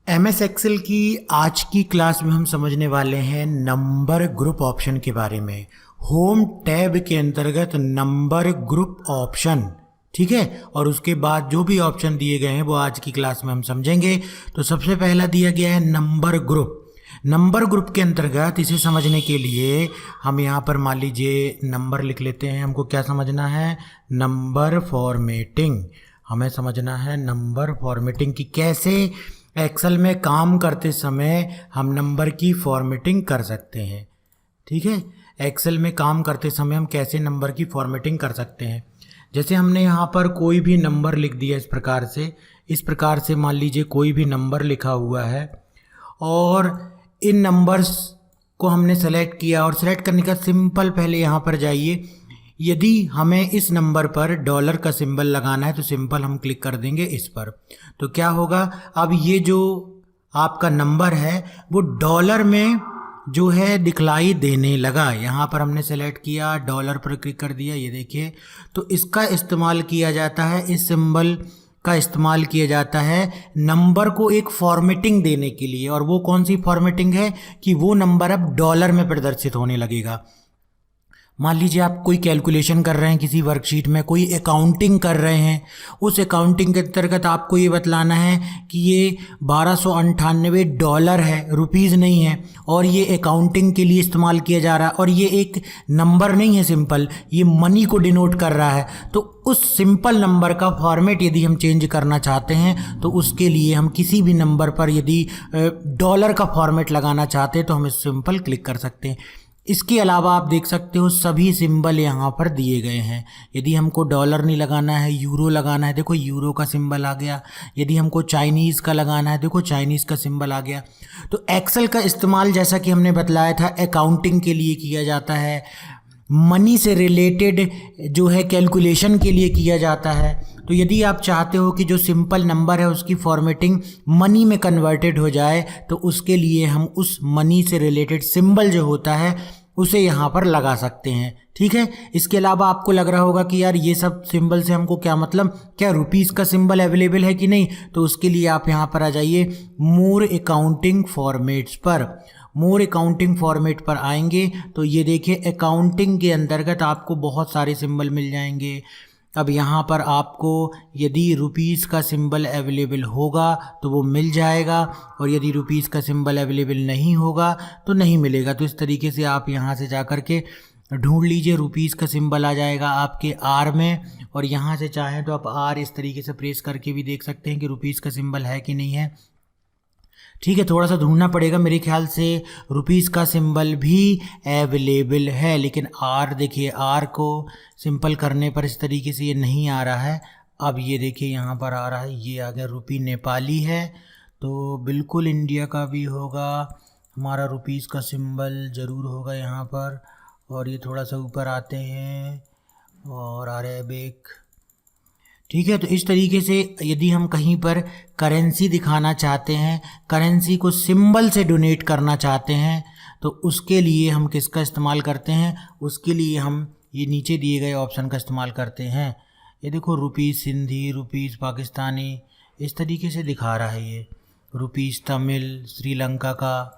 MS Excel की आज की क्लास में हम समझने वाले हैं नंबर ग्रुप ऑप्शन के बारे में। होम टैब के अंतर्गत नंबर ग्रुप ऑप्शन, ठीक है। और उसके बाद जो भी ऑप्शन दिए गए हैं वो आज की क्लास में हम समझेंगे। तो सबसे पहला दिया गया है नंबर ग्रुप। नंबर ग्रुप के अंतर्गत इसे समझने के लिए हम यहाँ पर मान लीजिए नंबर लिख लेते हैं। हमको क्या समझना है? Number formatting. हमें समझना है नंबर फॉर्मेटिंग की कैसे एक्सेल में काम करते समय हम नंबर की फॉर्मेटिंग कर सकते हैं। ठीक है, एक्सेल में काम करते समय हम कैसे नंबर की फॉर्मेटिंग कर सकते हैं। जैसे हमने यहाँ पर कोई भी नंबर लिख दिया इस प्रकार से मान लीजिए कोई भी नंबर लिखा हुआ है और इन नंबर्स को हमने सेलेक्ट किया और सेलेक्ट करने का सिंपल पहले यहाँ पर जाइए। यदि हमें इस नंबर पर डॉलर का सिंबल लगाना है तो सिंपल हम क्लिक कर देंगे इस पर। तो क्या होगा, अब ये जो आपका नंबर है वो डॉलर में जो है दिखलाई देने लगा। यहाँ पर हमने सेलेक्ट किया, डॉलर पर क्लिक कर दिया, ये देखिए। तो इसका इस्तेमाल किया जाता है, इस सिंबल का इस्तेमाल किया जाता है नंबर को एक फॉर्मेटिंग देने के लिए। और वो कौन सी फॉर्मेटिंग है कि वो नंबर अब डॉलर में प्रदर्शित होने लगेगा। मान लीजिए आप कोई कैलकुलेशन कर रहे हैं किसी वर्कशीट में, कोई अकाउंटिंग कर रहे हैं, उस अकाउंटिंग के अंतर्गत आपको ये बतलाना है कि ये 1298 डॉलर है, रुपीज़ नहीं है, और ये अकाउंटिंग के लिए इस्तेमाल किया जा रहा है और ये एक नंबर नहीं है सिंपल, ये मनी को डिनोट कर रहा है। तो उस सिंपल नंबर का फॉर्मेट यदि हम चेंज करना चाहते हैं तो उसके लिए हम किसी भी नंबर पर यदि डॉलर का फॉर्मेट लगाना चाहते हैं तो हम इस सिंपल क्लिक कर सकते हैं। इसके अलावा आप देख सकते हो सभी सिंबल यहाँ पर दिए गए हैं। यदि हमको डॉलर नहीं लगाना है, यूरो लगाना है, देखो यूरो का सिंबल आ गया। यदि हमको चाइनीज़ का लगाना है, देखो चाइनीज़ का सिंबल आ गया। तो एक्सेल का इस्तेमाल जैसा कि हमने बतलाया था अकाउंटिंग के लिए किया जाता है, मनी से रिलेटेड जो है कैलकुलेशन के लिए किया जाता है। तो यदि आप चाहते हो कि जो सिंपल नंबर है उसकी फॉर्मेटिंग मनी में कन्वर्टेड हो जाए तो उसके लिए हम उस मनी से रिलेटेड सिंबल जो होता है उसे यहाँ पर लगा सकते हैं। ठीक है, इसके अलावा आपको लग रहा होगा कि यार ये सब सिंबल से हमको क्या मतलब, क्या रुपीज़ का सिंबल अवेलेबल है कि नहीं। तो उसके लिए आप यहाँ पर आ जाइए मोर अकाउंटिंग फॉर्मेट्स पर। मोर अकाउंटिंग फॉर्मेट पर आएंगे तो ये देखिए अकाउंटिंग के अंतर्गत आपको बहुत सारे सिंबल मिल जाएंगे। अब यहाँ पर आपको यदि रुपीज़ का सिंबल अवेलेबल होगा तो वो मिल जाएगा और यदि रुपीज़ का सिंबल अवेलेबल नहीं होगा तो नहीं मिलेगा। तो इस तरीके से आप यहाँ से जा कर के ढूंढ लीजिए, रुपीज़ का सिंबल आ जाएगा आपके आर में। और यहाँ से चाहें तो आप आर इस तरीके से प्रेस करके भी देख सकते हैं कि रुपीज़ का सिंबल है कि नहीं है। ठीक है, थोड़ा सा ढूंढना पड़ेगा। मेरे ख्याल से रुपीज़ का सिंबल भी अवेलेबल है, लेकिन आर देखिए, आर को सिंपल करने पर इस तरीके से ये नहीं आ रहा है। अब ये देखिए यहाँ पर आ रहा है, ये आ गया। रुपी नेपाली है तो बिल्कुल इंडिया का भी होगा, हमारा रुपीज़ का सिंबल ज़रूर होगा यहाँ पर। और ये थोड़ा सा ऊपर आते हैं और अरेबिक। ठीक है, तो इस तरीके से यदि हम कहीं पर करेंसी दिखाना चाहते हैं, करेंसी को सिंबल से डोनेट करना चाहते हैं तो उसके लिए हम किसका इस्तेमाल करते हैं? उसके लिए हम ये नीचे दिए गए ऑप्शन का इस्तेमाल करते हैं। ये देखो रुपीज़ सिंधी, रुपीज़ पाकिस्तानी, इस तरीके से दिखा रहा है ये। रुपीज़ तमिल, श्रीलंका का,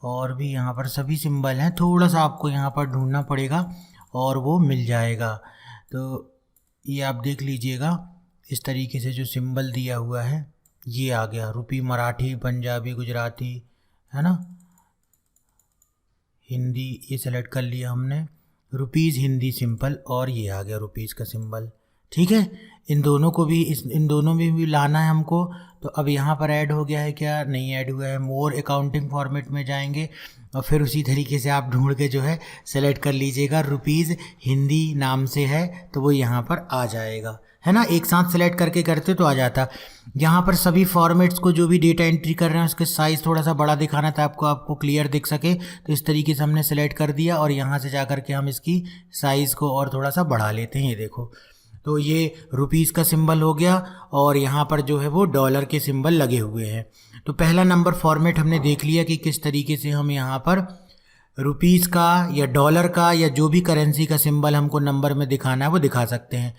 और भी यहाँ पर सभी सिंबल हैं। थोड़ा सा आपको यहाँ पर ढूंढना पड़ेगा और वो मिल जाएगा। तो ये आप देख लीजिएगा, इस तरीके से जो सिंबल दिया हुआ है ये आ गया। रुपी मराठी, पंजाबी, गुजराती, है ना, हिंदी, ये सेलेक्ट कर लिया हमने। रुपीज़ हिंदी सिंपल और ये आ गया रुपीज़ का सिंबल। ठीक है, इन दोनों को भी इन दोनों में भी लाना है हमको। तो अब यहाँ पर ऐड हो गया है, क्या नहीं ऐड हुआ है। मोर अकाउंटिंग फॉर्मेट में जाएंगे और फिर उसी तरीके से आप ढूंढ के जो है सेलेक्ट कर लीजिएगा। रुपीज़ हिंदी नाम से है तो वो यहाँ पर आ जाएगा, है ना। एक साथ सेलेक्ट करके करते तो आ जाता। यहाँ पर सभी फॉर्मेट्स को जो भी डेटा एंट्री कर रहे हैं उसके साइज़ थोड़ा सा बड़ा दिखाना था आपको क्लियर दिख सके। तो इस तरीके से हमने सेलेक्ट कर दिया और यहाँ से जा कर के हम इसकी साइज़ को और थोड़ा सा बढ़ा लेते हैं। ये देखो, तो ये रुपीज़ का सिंबल हो गया और यहाँ पर जो है वो डॉलर के सिंबल लगे हुए हैं। तो पहला नंबर फॉर्मेट हमने देख लिया कि किस तरीके से हम यहाँ पर रुपीज़ का या डॉलर का या जो भी करेंसी का सिंबल हमको नंबर में दिखाना है वो दिखा सकते हैं।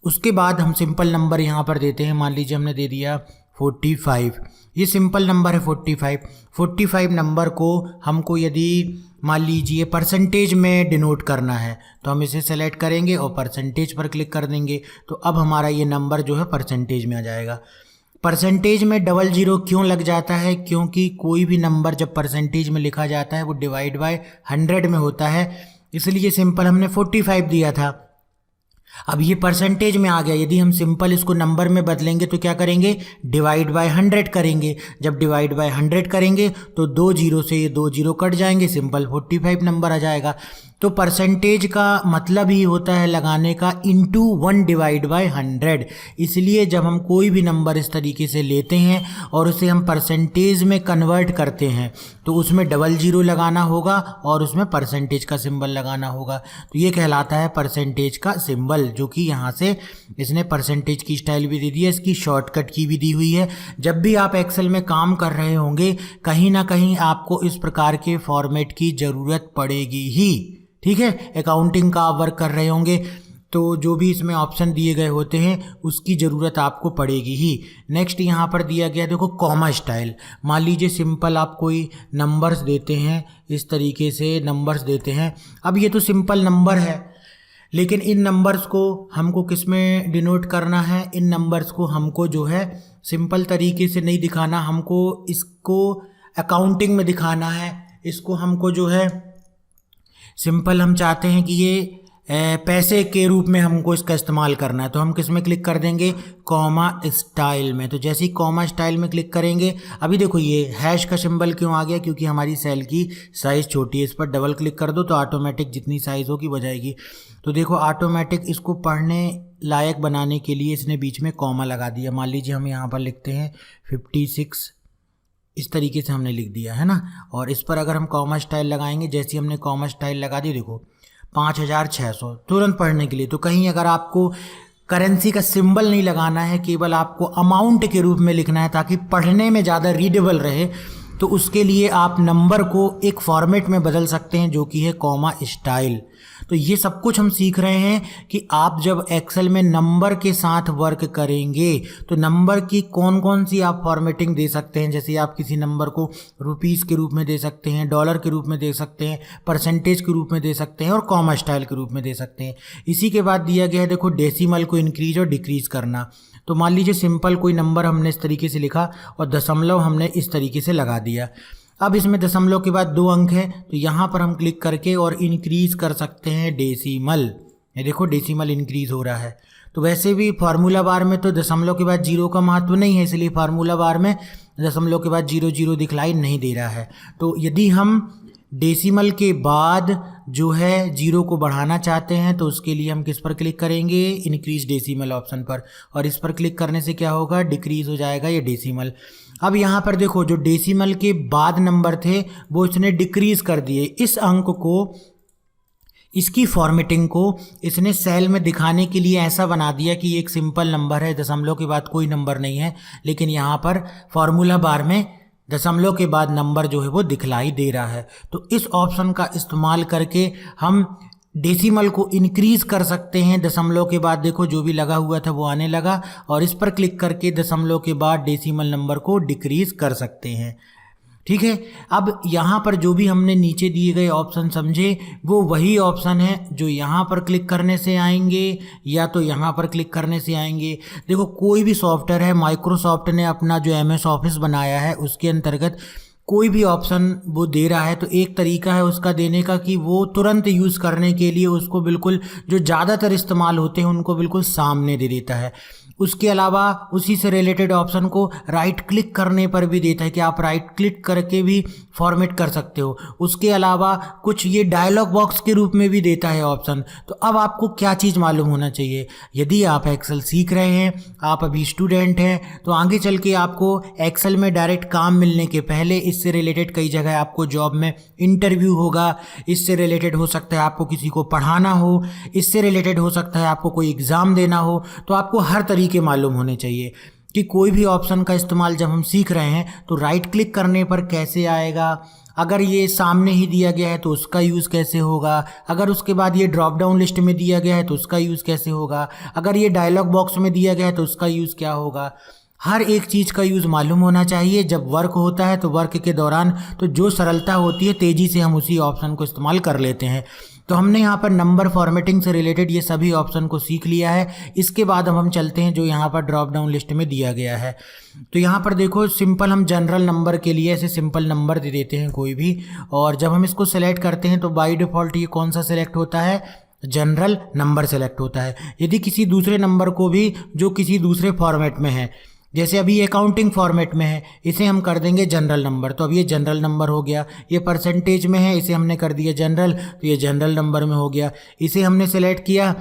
उसके बाद हम सिंपल नंबर यहाँ पर देते हैं। मान लीजिए हमने दे दिया 45। ये सिंपल नंबर है 45। 45 नंबर को हमको यदि मान लीजिए परसेंटेज में डिनोट करना है तो हम इसे सेलेक्ट करेंगे और परसेंटेज पर क्लिक कर देंगे, तो अब हमारा ये नंबर जो है परसेंटेज में आ जाएगा। परसेंटेज में डबल जीरो क्यों लग जाता है? क्योंकि कोई भी नंबर जब परसेंटेज में लिखा जाता है वो डिवाइड बाय 100 में होता है, इसलिए सिंपल हमने 45 दिया था। अब ये परसेंटेज में आ गया, यदि हम सिंपल इसको नंबर में बदलेंगे तो क्या करेंगे? डिवाइड बाय 100 करेंगे। जब डिवाइड बाय 100 करेंगे तो 2 जीरो से ये 2 जीरो कट जाएंगे, सिंपल 45 नंबर आ जाएगा। तो परसेंटेज का मतलब ही होता है लगाने का इनटू 1 डिवाइड बाय 100। इसलिए जब हम कोई भी नंबर इस तरीके से लेते हैं और उसे हम परसेंटेज में कन्वर्ट करते हैं तो उसमें डबल जीरो लगाना होगा और उसमें परसेंटेज का सिंबल लगाना होगा। तो ये कहलाता है परसेंटेज का सिंबल, जो कि यहाँ से इसने परसेंटेज की स्टाइल भी दे दी है, इसकी शॉर्टकट की भी दी हुई है। जब भी आप एक्सेल में काम कर रहे होंगे कहीं ना कहीं आपको इस प्रकार के फॉर्मेट की ज़रूरत पड़ेगी ही, ठीक है। अकाउंटिंग का आप वर्क कर रहे होंगे तो जो भी इसमें ऑप्शन दिए गए होते हैं उसकी ज़रूरत आपको पड़ेगी ही। नेक्स्ट यहाँ पर दिया गया देखो कॉमा स्टाइल। मान लीजिए सिंपल आप कोई नंबर्स देते हैं, इस तरीके से नंबर्स देते हैं। अब ये तो सिंपल नंबर है, लेकिन इन नंबर्स को हमको किस में डिनोट करना है? इन नंबर्स को हमको जो है सिंपल तरीके से नहीं दिखाना, हमको इसको अकाउंटिंग में दिखाना है। इसको हमको जो है सिंपल हम चाहते हैं कि ये पैसे के रूप में हमको इसका इस्तेमाल करना है, तो हम किस में क्लिक कर देंगे? कॉमा स्टाइल में। तो जैसे ही कॉमा स्टाइल में क्लिक करेंगे, अभी देखो ये हैश का सिंबल क्यों आ गया? क्योंकि हमारी सेल की साइज़ छोटी है। इस पर डबल क्लिक कर दो तो ऑटोमेटिक जितनी साइज़ होगी हो जाएगी। तो देखो ऑटोमेटिक इसको पढ़ने लायक बनाने के लिए इसने बीच में कॉमा लगा दिया। मान लीजिए हम यहाँ पर लिखते हैं 56, इस तरीके से हमने लिख दिया है ना। और इस पर अगर हम कॉमा स्टाइल लगाएंगे, जैसे हमने कॉमा स्टाइल लगा दी, देखो 5600 तुरंत पढ़ने के लिए। तो कहीं अगर आपको करेंसी का सिंबल नहीं लगाना है, केवल आपको अमाउंट के रूप में लिखना है ताकि पढ़ने में ज़्यादा रीडेबल रहे, तो उसके लिए आप नंबर को एक फॉर्मेट में बदल सकते हैं जो कि है कॉमा स्टाइल। तो ये सब कुछ हम सीख रहे हैं कि आप जब एक्सेल में नंबर के साथ वर्क करेंगे तो नंबर की कौन कौन सी आप फॉर्मेटिंग दे सकते हैं। जैसे आप किसी नंबर को रुपीस के रूप में दे सकते हैं, डॉलर के रूप में दे सकते हैं, परसेंटेज के रूप में दे सकते हैं और कॉमा स्टाइल के रूप में दे सकते हैं। इसी के बाद दिया गया है देखो डेसिमल को इंक्रीज और डिक्रीज करना। तो मान लीजिए सिंपल कोई नंबर हमने इस तरीके से लिखा और दशमलव हमने इस तरीके से लगा दिया। अब इसमें दशमलव के बाद 2 अंक है, तो यहाँ पर हम क्लिक करके और इंक्रीज कर सकते हैं डेसिमल। ये देखो डेसिमल इंक्रीज हो रहा है। तो वैसे भी फार्मूला बार में तो दशमलव के बाद 0 का महत्व नहीं है, इसलिए फार्मूला बार में दशमलव के बाद 0 दिखलाई नहीं दे रहा है। तो यदि हम डेसिमल के बाद जो है 0 को बढ़ाना चाहते हैं तो उसके लिए हम किस पर क्लिक करेंगे? इंक्रीज डेसिमल ऑप्शन पर। और इस पर क्लिक करने से क्या होगा? डिक्रीज हो जाएगा ये डेसिमल। अब यहाँ पर देखो जो डेसिमल के बाद नंबर थे वो इसने डिक्रीज कर दिए। इस अंक को, इसकी फॉर्मेटिंग को इसने सेल में दिखाने के लिए ऐसा बना दिया कि एक सिंपल नंबर है, दशमलव के बाद कोई नंबर नहीं है, लेकिन यहाँ पर फॉर्मूला बार में दशमलव के बाद नंबर जो है वो दिखलाई दे रहा है। तो इस ऑप्शन का इस्तेमाल करके हम डेसिमल को इंक्रीज कर सकते हैं। दशमलव के बाद देखो जो भी लगा हुआ था वो आने लगा, और इस पर क्लिक करके दशमलव के बाद डेसिमल नंबर को डिक्रीज कर सकते हैं, ठीक है। अब यहाँ पर जो भी हमने नीचे दिए गए ऑप्शन समझे वो वही ऑप्शन है जो यहाँ पर क्लिक करने से आएंगे या तो यहाँ पर क्लिक करने से आएंगे। देखो कोई भी सॉफ्टवेयर है, माइक्रोसॉफ्ट ने अपना जो MS ऑफिस बनाया है उसके अंतर्गत कोई भी ऑप्शन वो दे रहा है तो एक तरीका है उसका देने का कि वो तुरंत यूज़ करने के लिए उसको बिल्कुल जो ज़्यादातर इस्तेमाल होते हैं उनको बिल्कुल सामने दे देता है। उसके अलावा उसी से रिलेटेड ऑप्शन को राइट क्लिक करने पर भी देता है कि आप राइट क्लिक करके भी फॉर्मेट कर सकते हो। उसके अलावा कुछ ये डायलॉग बॉक्स के रूप में भी देता है ऑप्शन। तो अब आपको क्या चीज़ मालूम होना चाहिए, यदि आप एक्सेल सीख रहे हैं, आप अभी स्टूडेंट हैं, तो आगे चल के आपको एक्सेल में डायरेक्ट काम मिलने के पहले इससे रिलेटेड कई जगह आपको जॉब में इंटरव्यू होगा, इससे रिलेटेड हो सकता है आपको किसी को पढ़ाना हो, इससे रिलेटेड हो सकता है आपको कोई एग्ज़ाम देना हो। तो आपको हर तरीके मालूम होने चाहिए कि कोई भी ऑप्शन का इस्तेमाल जब हम सीख रहे हैं तो राइट क्लिक करने पर कैसे आएगा, अगर ये सामने ही दिया गया है तो उसका यूज़ कैसे होगा, अगर उसके बाद ये ड्रॉप डाउन लिस्ट में दिया गया है तो उसका यूज़ कैसे होगा, अगर ये डायलॉग बॉक्स में दिया गया है तो उसका यूज़ क्या होगा। हर एक चीज़ का यूज़ मालूम होना चाहिए। जब वर्क होता है तो वर्क के दौरान तो जो सरलता होती है तेज़ी से हम उसी ऑप्शन को इस्तेमाल कर लेते हैं। तो हमने यहाँ पर नंबर फॉर्मेटिंग से रिलेटेड ये सभी ऑप्शन को सीख लिया है। इसके बाद हम चलते हैं जो यहाँ पर ड्रॉप डाउन लिस्ट में दिया गया है। तो यहाँ पर देखो सिंपल हम जनरल नंबर के लिए ऐसे सिंपल नंबर दे देते हैं कोई भी, और जब हम इसको सेलेक्ट करते हैं तो बाय डिफ़ॉल्ट ये कौन सा सेलेक्ट होता है, जनरल नंबर सेलेक्ट होता है। यदि किसी दूसरे नंबर को भी जो किसी दूसरे फॉर्मेट में है, जैसे अभी अकाउंटिंग फॉर्मेट में है, इसे हम कर देंगे जनरल नंबर, तो अब ये जनरल नंबर हो गया। ये परसेंटेज में है, इसे हमने कर दिया जनरल, तो ये जनरल नंबर में हो गया। इसे हमने सेलेक्ट किया,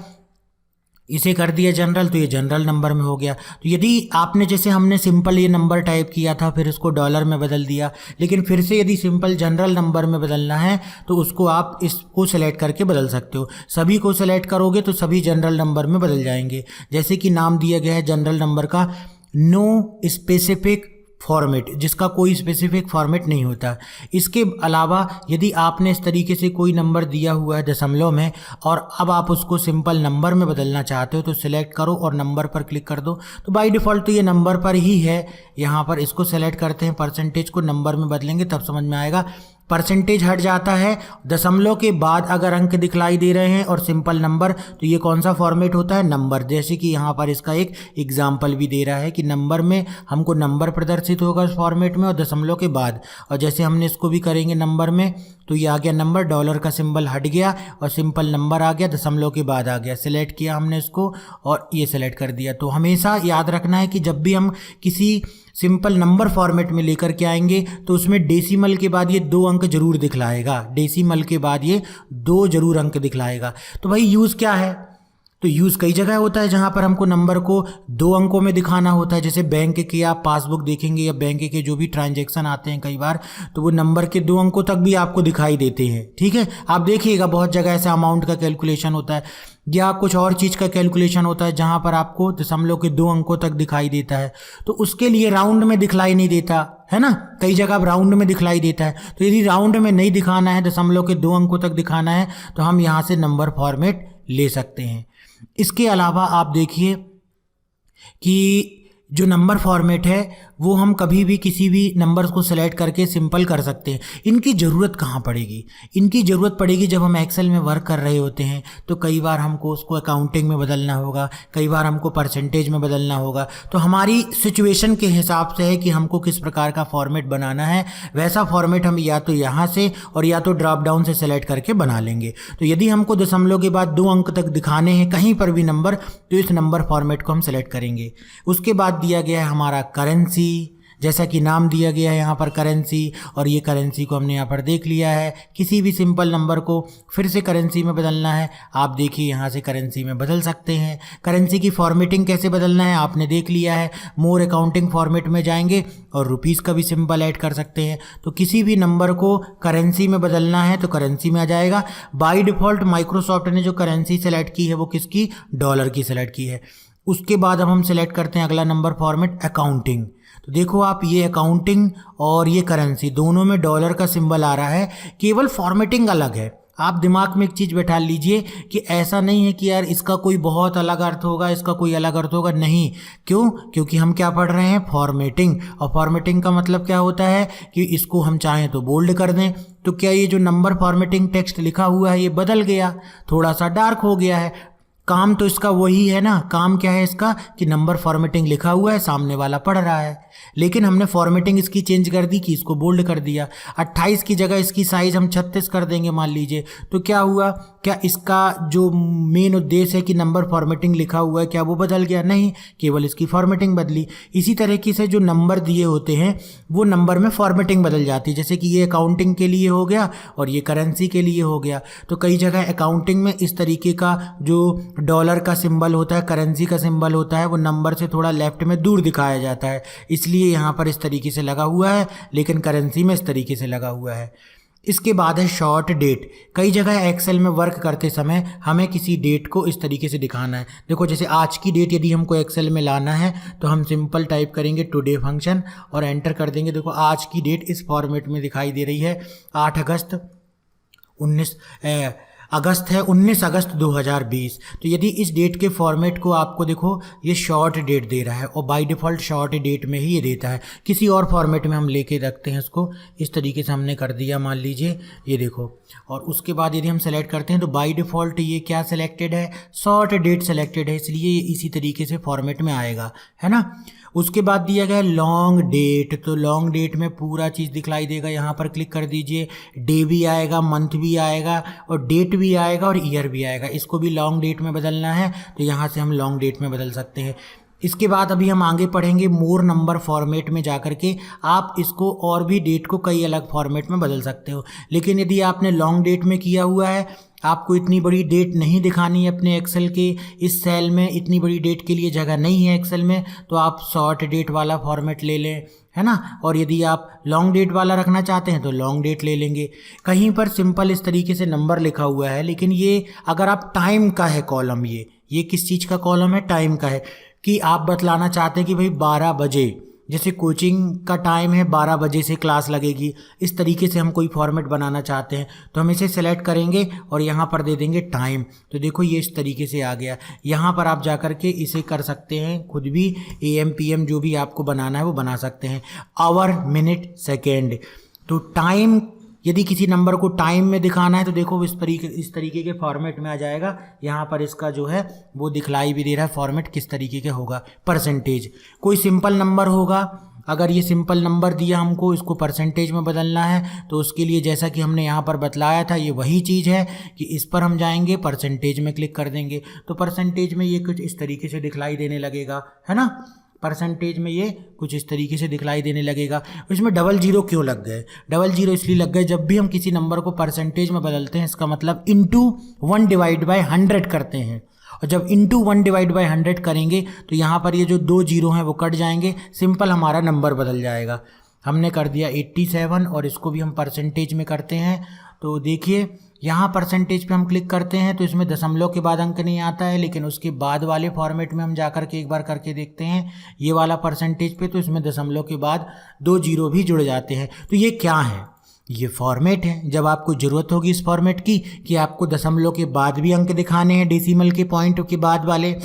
इसे कर दिया जनरल, तो ये जनरल नंबर में हो गया। तो यदि आपने जैसे हमने सिंपल ये नंबर टाइप किया था फिर इसको डॉलर में बदल दिया, लेकिन फिर से यदि सिंपल जनरल नंबर में बदलना है तो उसको आप इसको सेलेक्ट करके बदल सकते हो। सभी को सेलेक्ट करोगे तो सभी जनरल नंबर में बदल जाएंगे। जैसे कि नाम दिया गया है जनरल नंबर का नो स्पेसिफिक फॉर्मेट, जिसका कोई स्पेसिफिक फॉर्मेट नहीं होता। इसके अलावा यदि आपने इस तरीके से कोई नंबर दिया हुआ है दशमलव में और अब आप उसको सिंपल नंबर में बदलना चाहते हो तो सिलेक्ट करो और नंबर पर क्लिक कर दो। तो बाय डिफ़ॉल्ट तो ये नंबर पर ही है। यहाँ पर इसको सेलेक्ट करते हैं, परसेंटेज को नंबर में बदलेंगे तब समझ में आएगा। परसेंटेज हट जाता है, दशमलव के बाद अगर अंक दिखलाई दे रहे हैं और सिंपल नंबर, तो ये कौन सा फॉर्मेट होता है, नंबर। जैसे कि यहाँ पर इसका एक एग्जाम्पल भी दे रहा है कि नंबर में हमको नंबर प्रदर्शित होगा उस फॉर्मेट में और दशमलव के बाद। और जैसे हमने इसको भी करेंगे नंबर में, तो ये आ गया नंबर, डॉलर का सिंबल हट गया और सिंपल नंबर आ गया, दशमलव के बाद आ गया। सिलेक्ट किया हमने इसको और ये सेलेक्ट कर दिया। तो हमेशा याद रखना है कि जब भी हम किसी सिंपल नंबर फॉर्मेट में लेकर के आएंगे तो उसमें डेसिमल के बाद ये 2 अंक जरूर दिखलाएगा, डेसिमल के बाद ये 2 जरूर अंक दिखलाएगा। तो भाई यूज़ क्या है, तो यूज़ कई जगह होता है जहाँ पर हमको नंबर को 2 अंकों में दिखाना होता है। जैसे बैंक के आप पासबुक देखेंगे या बैंक के जो भी ट्रांजैक्शन आते हैं कई बार, तो वो नंबर के 2 अंकों तक भी आपको दिखाई देते हैं। ठीक है, आप देखिएगा बहुत जगह ऐसा अमाउंट का कैलकुलेशन होता है या कुछ और चीज़ का कैलकुलेशन होता है जहाँ पर आपको दशमलव के 2 अंकों तक दिखाई देता है। तो उसके लिए राउंड में दिखलाई नहीं देता है ना, कई जगह राउंड में दिखलाई देता है। तो यदि राउंड में नहीं दिखाना है, दशमलव के 2 अंकों तक दिखाना है, तो हम यहाँ से नंबर फॉर्मेट ले सकते हैं। इसके अलावा आप देखिए कि जो नंबर फॉर्मेट है वो हम कभी भी किसी भी नंबर को सेलेक्ट करके सिंपल कर सकते हैं। इनकी ज़रूरत कहाँ पड़ेगी, इनकी ज़रूरत पड़ेगी जब हम एक्सेल में वर्क कर रहे होते हैं। तो कई बार हमको उसको अकाउंटिंग में बदलना होगा, कई बार हमको परसेंटेज में बदलना होगा। तो हमारी सिचुएशन के हिसाब से है कि हमको किस प्रकार का फॉर्मेट बनाना है, वैसा फॉर्मेट हम या तो यहाँ से और या तो ड्रॉप डाउन से सेलेक्ट करके बना लेंगे। तो यदि हमको दशमलव के बाद 2 अंक तक दिखाने हैं कहीं पर भी नंबर, तो इस नंबर फॉर्मेट को हम सेलेक्ट करेंगे। उसके बाद दिया गया है हमारा करेंसी, जैसा कि नाम दिया गया है यहाँ पर करेंसी, और ये करेंसी को हमने यहाँ पर देख लिया है। किसी भी सिंपल नंबर को फिर से करेंसी में बदलना है, आप देखिए यहाँ से करेंसी में बदल सकते हैं। करेंसी की फॉर्मेटिंग कैसे बदलना है आपने देख लिया है। मोर अकाउंटिंग फॉर्मेट में जाएंगे और रुपीज़ का भी सिंबल ऐड कर सकते हैं। तो किसी भी नंबर को करेंसी में बदलना है तो करेंसी में आ जाएगा। बाय डिफ़ॉल्ट माइक्रोसॉफ्ट ने जो करेंसी सेलेक्ट की है वो किसकी, डॉलर की सेलेक्ट की है। उसके बाद अब हम सेलेक्ट करते हैं अगला नंबर फॉर्मेट अकाउंटिंग। तो देखो आप, ये अकाउंटिंग और ये करेंसी दोनों में डॉलर का सिंबल आ रहा है, केवल फॉर्मेटिंग अलग है। आप दिमाग में एक चीज़ बैठा लीजिए कि ऐसा नहीं है कि यार इसका कोई बहुत अलग अर्थ होगा, इसका कोई अलग अर्थ होगा, नहीं। क्यों? क्योंकि हम क्या पढ़ रहे हैं, फॉर्मेटिंग। और फॉर्मेटिंग का मतलब क्या होता है कि इसको हम चाहें तो बोल्ड कर दें, तो क्या ये जो नंबर फॉर्मेटिंग टेक्स्ट लिखा हुआ है ये बदल गया, थोड़ा सा डार्क हो गया है। काम तो इसका वही है ना, काम क्या है इसका कि नंबर फॉर्मेटिंग लिखा हुआ है, सामने वाला पढ़ रहा है, लेकिन हमने फॉर्मेटिंग इसकी चेंज कर दी कि इसको बोल्ड कर दिया। 28 की जगह इसकी साइज़ हम 36 कर देंगे मान लीजिए, तो क्या हुआ, क्या इसका जो मेन उद्देश्य है कि नंबर फॉर्मेटिंग लिखा हुआ है क्या वो बदल गया? नहीं, केवल इसकी फॉर्मेटिंग बदली। इसी तरीके से जो नंबर दिए होते हैं वो नंबर में फॉर्मेटिंग बदल जाती है, जैसे कि ये अकाउंटिंग के लिए हो गया और ये करेंसी के लिए हो गया। तो कई जगह अकाउंटिंग में इस तरीके का जो डॉलर का सिंबल होता है, करेंसी का सिंबल होता है, वो नंबर से थोड़ा लेफ्ट में दूर दिखाया जाता है, इसलिए यहाँ पर इस तरीके से लगा हुआ है, लेकिन करेंसी में इस तरीके से लगा हुआ है। इसके बाद है शॉर्ट डेट। कई जगह एक्सेल में वर्क करते समय हमें किसी डेट को इस तरीके से दिखाना है। देखो जैसे आज की डेट यदि हमको एक्सेल में लाना है तो हम सिंपल टाइप करेंगे टुडे फंक्शन और एंटर कर देंगे। देखो आज की डेट इस फॉर्मेट में दिखाई दे रही है, 8 अगस्त अगस्त है 19 अगस्त 2020। तो यदि इस डेट के फॉर्मेट को आपको देखो ये शॉर्ट डेट दे रहा है और बाय डिफ़ॉल्ट शॉर्ट डेट में ही ये देता है। किसी और फॉर्मेट में हम लेके रखते हैं इसको, इस तरीके से हमने कर दिया मान लीजिए, ये देखो। और उसके बाद यदि हम सेलेक्ट करते हैं तो बाय डिफ़ॉल्ट ये क्या सेलेक्टेड है, शॉर्ट डेट सेलेक्टेड है, इसलिए ये इसी तरीके से फॉर्मेट में आएगा, है ना। उसके बाद दिया गया है लॉन्ग डेट, तो लॉन्ग डेट में पूरा चीज़ दिखलाई देगा। यहाँ पर क्लिक कर दीजिए, डे भी आएगा, मंथ भी आएगा और डेट भी आएगा और ईयर भी आएगा। इसको भी लॉन्ग डेट में बदलना है तो यहाँ से हम लॉन्ग डेट में बदल सकते हैं। इसके बाद अभी हम आगे पढ़ेंगे मोर नंबर फॉर्मेट में जाकर के आप इसको और भी डेट को कई अलग फॉर्मेट में बदल सकते हो। लेकिन यदि आपने लॉन्ग डेट में किया हुआ है, आपको इतनी बड़ी डेट नहीं दिखानी है अपने एक्सेल के इस सेल में, इतनी बड़ी डेट के लिए जगह नहीं है एक्सेल में, तो आप शॉर्ट डेट वाला फॉर्मेट ले लें, है ना। और यदि आप लॉन्ग डेट वाला रखना चाहते हैं तो लॉन्ग डेट ले लेंगे। कहीं पर सिंपल इस तरीके से नंबर लिखा हुआ है, लेकिन ये अगर आप टाइम का है कॉलम, ये किस चीज़ का कॉलम है, टाइम का है, कि आप बतलाना चाहते हैं कि भाई 12 बजे, जैसे कोचिंग का टाइम है 12 बजे से क्लास लगेगी, इस तरीके से हम कोई फॉर्मेट बनाना चाहते हैं तो हम इसे सेलेक्ट करेंगे और यहाँ पर दे देंगे टाइम। तो देखो ये इस तरीके से आ गया। यहाँ पर आप जा कर के इसे कर सकते हैं खुद भी, AM PM जो भी आपको बनाना है वो बना सकते हैं। आवर, मिनट, सेकेंड, तो टाइम यदि किसी नंबर को टाइम में दिखाना है तो देखो इस तरीके के फॉर्मेट में आ जाएगा। यहाँ पर इसका जो है वो दिखलाई भी दे रहा है फॉर्मेट किस तरीके के होगा। परसेंटेज, कोई सिंपल नंबर होगा, अगर ये सिंपल नंबर दिया हमको इसको परसेंटेज में बदलना है तो उसके लिए जैसा कि हमने यहाँ पर बतलाया था ये वही चीज़ है कि इस पर हम जाएंगे, परसेंटेज में क्लिक कर देंगे तो परसेंटेज में ये कुछ इस तरीके से दिखलाई देने लगेगा, है ना। परसेंटेज में ये कुछ इस तरीके से दिखलाई देने लगेगा। इसमें डबल जीरो क्यों लग गए, डबल जीरो इसलिए लग गए, जब भी हम किसी नंबर को परसेंटेज में बदलते हैं इसका मतलब इंटू 1/100 करते हैं, और जब इंटू 1/100 करेंगे तो यहाँ पर ये जो 2 जीरो हैं वो कट जाएंगे, सिंपल हमारा नंबर बदल जाएगा। हमने कर दिया 87 और इसको भी हम परसेंटेज में करते हैं तो देखिए यहाँ परसेंटेज पे हम क्लिक करते हैं तो इसमें दशमलव के बाद अंक नहीं आता है, लेकिन उसके बाद वाले फॉर्मेट में हम जा कर के एक बार करके देखते हैं ये वाला परसेंटेज पे, तो इसमें दशमलव के बाद 2 जीरो भी जुड़ जाते हैं। तो ये क्या है, ये फॉर्मेट है। जब आपको ज़रूरत होगी इस फॉर्मेट की कि आपको दशमलव के बाद भी अंक दिखाने हैं, डेसिमल के पॉइंट के बाद वाले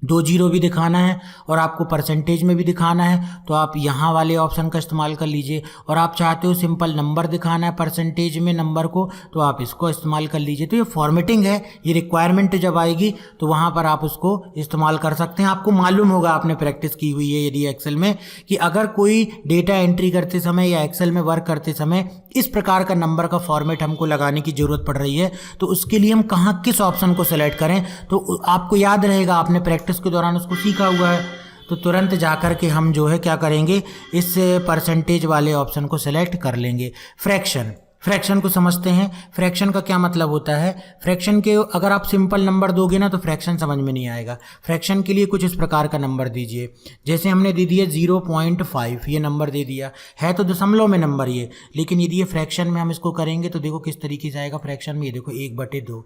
2 जीरो भी दिखाना है और आपको परसेंटेज में भी दिखाना है, तो आप यहाँ वाले ऑप्शन का इस्तेमाल कर लीजिए। और आप चाहते हो सिंपल नंबर दिखाना है परसेंटेज में नंबर को, तो आप इसको इस्तेमाल कर लीजिए। तो ये फॉर्मेटिंग है, ये रिक्वायरमेंट जब आएगी तो वहाँ पर आप उसको इस्तेमाल कर सकते हैं। आपको मालूम होगा, आपने प्रैक्टिस की हुई है यदि एक्सेल में, कि अगर कोई डेटा एंट्री करते समय या एक्सेल में वर्क करते समय इस प्रकार का नंबर का फॉर्मेट हमको लगाने की ज़रूरत पड़ रही है तो उसके लिए हम कहाँ किस ऑप्शन को सेलेक्ट करें। तो आपको याद रहेगा, आपने प्रैक्टिस के दौरान उसको सीखा हुआ है, तो तुरंत जाकर के हम जो है क्या करेंगे, इस परसेंटेज वाले ऑप्शन को सेलेक्ट कर लेंगे। फ्रैक्शन को समझते हैं। फ्रैक्शन का क्या मतलब होता है, फ्रैक्शन के अगर आप सिंपल नंबर दोगे ना तो फ्रैक्शन समझ में नहीं आएगा। फ्रैक्शन के लिए कुछ इस प्रकार का नंबर दीजिए, जैसे हमने दे दिया 0.5, ये नंबर दे दिया है तो दशमलव में नंबर ये, लेकिन यदि ये फ्रैक्शन में हम इसको करेंगे तो देखो किस तरीके से आएगा फ्रैक्शन में। ये देखो 1/2,